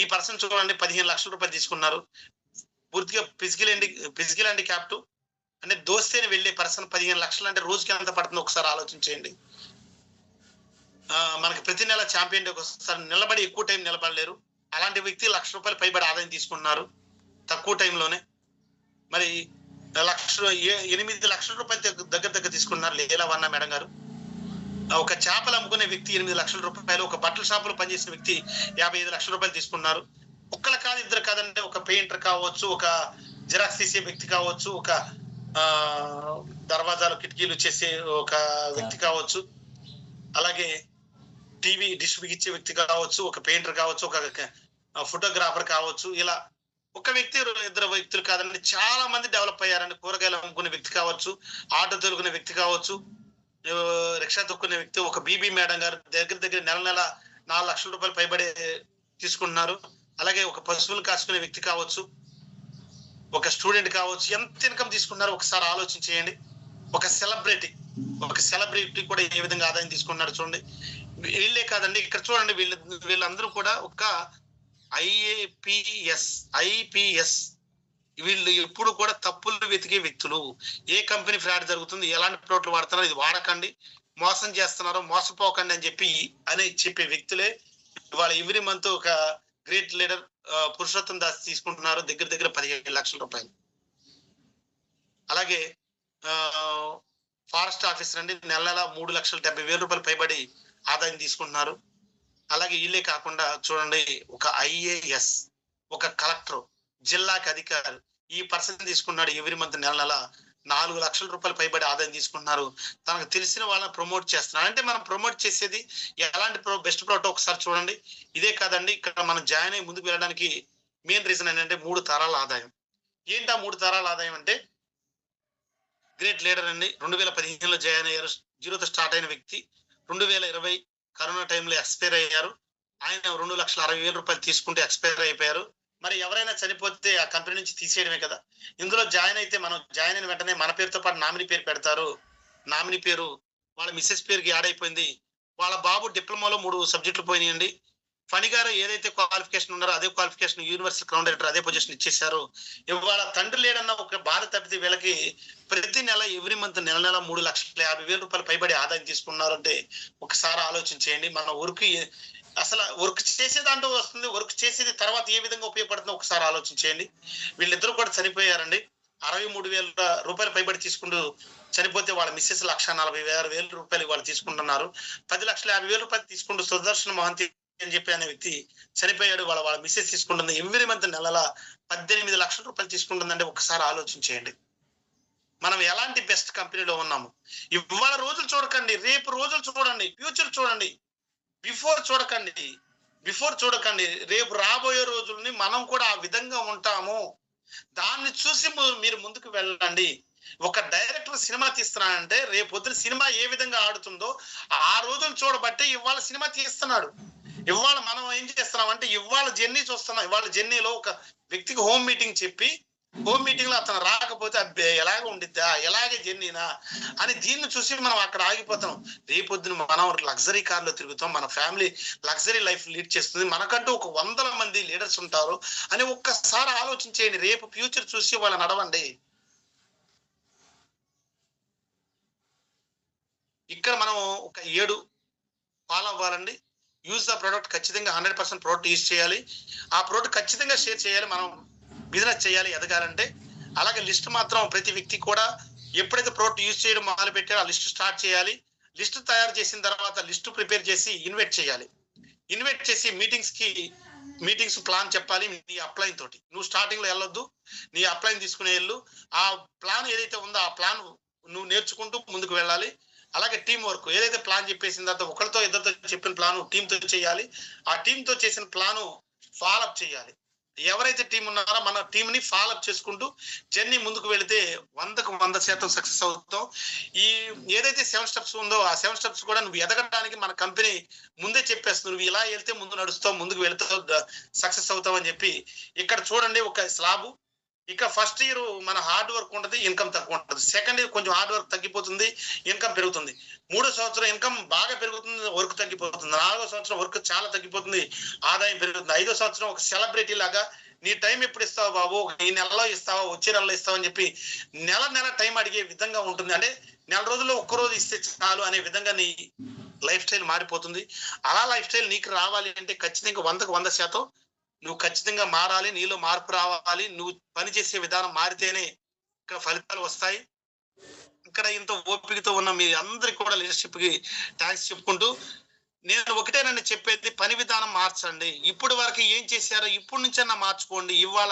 ఈ పర్సన్ చూడండి ₹15 లక్షల తీసుకున్నారు. పూర్తిగా ఫిజికల్ హ్యాండిక్యాప్ట్ అంటే దోస్తేని వెళ్ళే పర్సన్ 15 లక్షలు అంటే రోజుకి ఎంత పడుతుందో ఒకసారి ఆలోచించేయండి. మనకి ప్రతి నెల ఛాంపియన్ డేకి వస్తారు, నిలబడి ఎక్కువ టైం నిలబడలేరు. అలాంటి వ్యక్తి ₹1,00,000 పైబడి ఆదాయం తీసుకున్నారు తక్కువ టైంలోనే. మరి 8 లక్షల దగ్గర తీసుకున్నారు లీలా వర్ణ మేడం గారు. ఒక చేపలు అమ్ముకునే వ్యక్తి ₹8 లక్షల, ఒక బట్టల షాపులో పనిచేసిన వ్యక్తి ₹55 లక్షల తీసుకున్నారు. ఒక్కరు కాదు, ఇద్దరు కాదంటే ఒక పెయింటర్ కావచ్చు, ఒక జిరాక్స్ తీసే వ్యక్తి కావచ్చు, ఒక దర్వాజాలు కిటికీలు చేసే ఒక వ్యక్తి కావచ్చు, అలాగే టీవీ డిష్ బిగించే వ్యక్తి కావచ్చు, ఒక పెయింటర్ కావచ్చు, ఒక ఫోటోగ్రాఫర్ కావచ్చు. ఇలా ఒక వ్యక్తి, ఇద్దరు వ్యక్తులు కాదండి, చాలా మంది డెవలప్ అయ్యారండి. కూరగాయలు అమ్ముకునే వ్యక్తి కావచ్చు, ఆటో తొలుకునే వ్యక్తి కావచ్చు, రిక్షా తొక్కునే వ్యక్తి, ఒక బీబీ మేడం గారు దగ్గర నెల నెల ₹4 లక్షల పైబడి తీసుకుంటున్నారు. అలాగే ఒక పశువులు కాచుకునే వ్యక్తి కావచ్చు, ఒక స్టూడెంట్ కావచ్చు, ఎంత ఇన్కమ్ తీసుకున్నారో ఒకసారి ఆలోచించేయండి. ఒక సెలబ్రిటీ ఒక సెలబ్రిటీ కూడా ఏ విధంగా ఆదాయం తీసుకున్నాడు చూడండి. వీళ్ళే కాదండి, ఇక్కడ చూడండి వీళ్ళందరూ కూడా ఒక ఐఏపిఎస్ ఐపిఎస్ వీళ్ళు ఎప్పుడు కూడా తప్పులు వెతికే వ్యక్తులు. ఏ కంపెనీ ఫ్రాడ్ జరుగుతుంది, ఎలాంటి ప్రోడక్ట్లు వాడుతున్నారు, ఇది వాడకండి, మోసం చేస్తున్నారు, మోసపోకండి అని చెప్పే వ్యక్తులే ఇవాళ ఎవ్రీ మంత్ ఒక గ్రేట్ లీడర్ పురుషోత్తం దాస్ తీసుకుంటున్నారు దగ్గర దగ్గర 15 లక్షల రూపాయలు. అలాగే ఫారెస్ట్ ఆఫీసర్ అండి నెల 3,70,000 పైబడి ఆదాయం తీసుకుంటున్నారు. అలాగే వీళ్ళే కాకుండా చూడండి, ఒక ఐఏఎస్, ఒక కలెక్టర్, జిల్లాకి అధికారి, ఈ పర్సన్ తీసుకున్నాడు ఎవ్రీ మంత్ నెల 4 లక్షల రూపాయలు పైబడి ఆదాయం తీసుకుంటున్నారు. తనకు తెలిసిన వాళ్ళని ప్రమోట్ చేస్తున్నారు. అంటే మనం ప్రమోట్ చేసేది ఎలాంటి బెస్ట్ ప్రోడక్ట్ ఒకసారి చూడండి. ఇదే కాదండి, ఇక్కడ మనం జాయిన్ అయ్యి ముందుకు వెళ్ళడానికి మెయిన్ రీజన్ ఏంటంటే 3 తరాల ఆదాయం. ఏంటి ఆ 3 తరాల ఆదాయం అంటే, గ్రేట్ లీడర్ అండి 2015లో జాయిన్ అయ్యారు, 0తో స్టార్ట్ అయిన వ్యక్తి 2020 కరోనా టైంలో ఎక్స్పైర్ అయ్యారు. ఆయన 2,60,000 తీసుకుంటే ఎక్స్పైర్ అయిపోయారు. మరి ఎవరైనా చనిపోతే ఆ కంపెనీ నుంచి తీసేయడమే కదా. ఇందులో జాయిన్ అయితే మనం జాయిన్ అయిన వెంటనే మన పేరుతో పాటు నామినీ పేరు పెడతారు. నామినీ పేరు వాళ్ళ మిస్సెస్ పేరుకి యాడ్ అయిపోయింది. వాళ్ళ బాబు డిప్లొమాలో 3 సబ్జెక్టులు పోయినాయండి. ఫణి గారు ఏదైతే క్వాలిఫికేషన్ ఉన్నారో అదే క్వాలిఫికేషన్ యూనివర్సల్ క్రౌన్ డైరెక్టర్ అదే పొజిషన్ ఇచ్చేశారు. ఇవాళ తండ్రి లేడన్న ఒక బాధ తప్పితే వీళ్ళకి ప్రతి నెల ఎవ్రీ మంత్ నెల 3,50,000 పైబడి ఆదాయం తీసుకున్నారు అంటే ఒకసారి ఆలోచించేయండి. మన వర్క్ అసలు వర్క్ చేసే దాంట్లో వస్తుంది, వర్క్ చేసేది తర్వాత ఏ విధంగా ఉపయోగపడుతుందో ఒకసారి ఆలోచించేయండి. వీళ్ళిద్దరూ కూడా చనిపోయారండి. 63,000 పైబడి తీసుకుంటూ చనిపోతే వాళ్ళ మిస్సెస్ 1,46,000 వాళ్ళు తీసుకుంటున్నారు. 10,50,000 తీసుకుంటూ సుదర్శన్ మహంతి అని చెప్పి అనే వ్యక్తి చనిపోయాడు. వాళ్ళ మిస్సెస్ తీసుకుంటుంది ఎవ్రీ మంత్ నెల 18 లక్షల రూపాయలు తీసుకుంటుందంటే ఒకసారి ఆలోచించేయండి. మనం ఎలాంటి బెస్ట్ కంపెనీలో ఉన్నాము. ఇవాళ రోజులు చూడకండి, రేపు రోజులు చూడండి, ఫ్యూచర్ చూడండి, బిఫోర్ చూడకండి. రేపు రాబోయే రోజుల్ని మనం కూడా ఆ విధంగా ఉంటాము. దాన్ని చూసి మీరు ముందుకు వెళ్ళండి. ఒక డైరెక్టర్ సినిమా తీస్తున్నాడంటే రేపు పొద్దున సినిమా ఏ విధంగా ఆడుతుందో ఆ రోజులు చూడబట్టి ఇవాళ సినిమా తీస్తున్నాడు. ఇవాళ మనం ఏం చేస్తున్నాం అంటే ఇవాళ జర్నీ చూస్తున్నాం. ఇవాళ జర్నీలో ఒక వ్యక్తికి హోమ్ మీటింగ్ చెప్పి హోమ్ మీటింగ్ లో అతను రాకపోతే అబ్బే ఎలాగ ఉండిద్దా, ఎలాగే జర్నీనా అని దీన్ని చూసి మనం అక్కడ ఆగిపోతాం. రేపొద్దున మనం లగ్జరీ కార్లో తిరుగుతాం, మన ఫ్యామిలీ లగ్జరీ లైఫ్ లీడ్ చేస్తుంది, మనకంటూ ఒక 100 మంది లీడర్స్ ఉంటారు అని ఒక్కసారి ఆలోచించేయండి. రేపు ఫ్యూచర్ చూసి వాళ్ళు నడవండి. ఇక్కడ మనం ఒక 7 ఫాలో అవ్వాలండి. యూజ్ ద ప్రోడక్ట్, ఖచ్చితంగా 100% ప్రోడక్ట్ యూజ్ చేయాలి. ఆ ప్రోడక్ట్ ఖచ్చితంగా షేర్ చేయాలి. మనం బిజినెస్ చేయాలి ఎదగాలంటే. అలాగే లిస్ట్ మాత్రం ప్రతి వ్యక్తి కూడా ఎప్పుడైతే ప్రోడక్ట్ యూజ్ చేయడం మొదలు పెట్టారో ఆ లిస్ట్ స్టార్ట్ చేయాలి. లిస్ట్ తయారు చేసిన తర్వాత లిస్ట్ ప్రిపేర్ చేసి ఇన్వైట్ చేయాలి. ఇన్వైట్ చేసి మీటింగ్స్ ప్లాన్ చెప్పాలి. నీ అప్లైన్ తోటి నువ్వు స్టార్టింగ్ లో వెళ్ళొద్దు, నీ అప్లైన్ తీసుకునే వెళ్ళు. ఆ ప్లాన్ ఏదైతే ఉందో ఆ ప్లాన్ నువ్వు నేర్చుకుంటూ ముందుకు వెళ్ళాలి. అలాగే టీం వర్క్, ఏదైతే ప్లాన్ చెప్పేసిన తర్వాత ఒకరితో ఇద్దరితో చెప్పిన ప్లాను టీంతో చేయాలి. ఆ టీంతో చేసిన ప్లాను ఫాలోఅప్ చేయాలి. ఎవరైతే టీం ఉన్నారో మన టీంని ఫాలోఅప్ చేసుకుంటూ జర్నీ ముందుకు వెళితే 100% సక్సెస్ అవుతాం. ఈ ఏదైతే 7 స్టెప్స్ ఉందో ఆ 7 స్టెప్స్ కూడా నువ్వు ఎదగడానికి మన కంపెనీ ముందే చెప్పేస్తుంది. నువ్వు ఇలా వెళ్తే ముందు నడుస్తావు, ముందుకు వెళుతావు, సక్సెస్ అవుతావు అని చెప్పి. ఇక్కడ చూడండి ఒక స్లాబ్. ఇక ఫస్ట్ ఇయర్ మన హార్డ్ వర్క్ ఉంటుంది, ఇన్కమ్ తక్కువ ఉంటుంది. సెకండ్ ఇయర్ కొంచెం హార్డ్ వర్క్ తగ్గిపోతుంది, ఇన్కమ్ పెరుగుతుంది. 3వ సంవత్సరం ఇన్కమ్ బాగా పెరుగుతుంది, వర్క్ తగ్గిపోతుంది. 4వ సంవత్సరం వర్క్ చాలా తగ్గిపోతుంది, ఆదాయం పెరుగుతుంది. 5వ సంవత్సరం ఒక సెలబ్రిటీ లాగా నీ టైం ఎప్పుడు ఇస్తావు బాబు, ఈ నెలలో ఇస్తావా, వచ్చే నెలలో ఇస్తావా అని చెప్పి నెల టైం అడిగే విధంగా ఉంటుంది. అంటే నెల రోజుల్లో ఒక్కరోజు ఇస్తే చాలు అనే విధంగా నీ లైఫ్ స్టైల్ మారిపోతుంది. అలా లైఫ్ స్టైల్ నీకు రావాలి అంటే ఖచ్చితంగా 100% నువ్వు ఖచ్చితంగా మారాలి. నీలో మార్పు రావాలి. నువ్వు పనిచేసే విధానం మారితేనే ఇక్కడ ఫలితాలు వస్తాయి. ఇక్కడ ఇంత ఓపికతో ఉన్న మీ అందరికి కూడా లీడర్షిప్ కి థ్యాంక్స్ చెప్పుకుంటూ నేను ఒకటేనండి చెప్పేది, పని విధానం మార్చండి. ఇప్పటి వరకు ఏం చేశారో ఇప్పటి నుంచన్నా మార్చుకోండి. ఇవాళ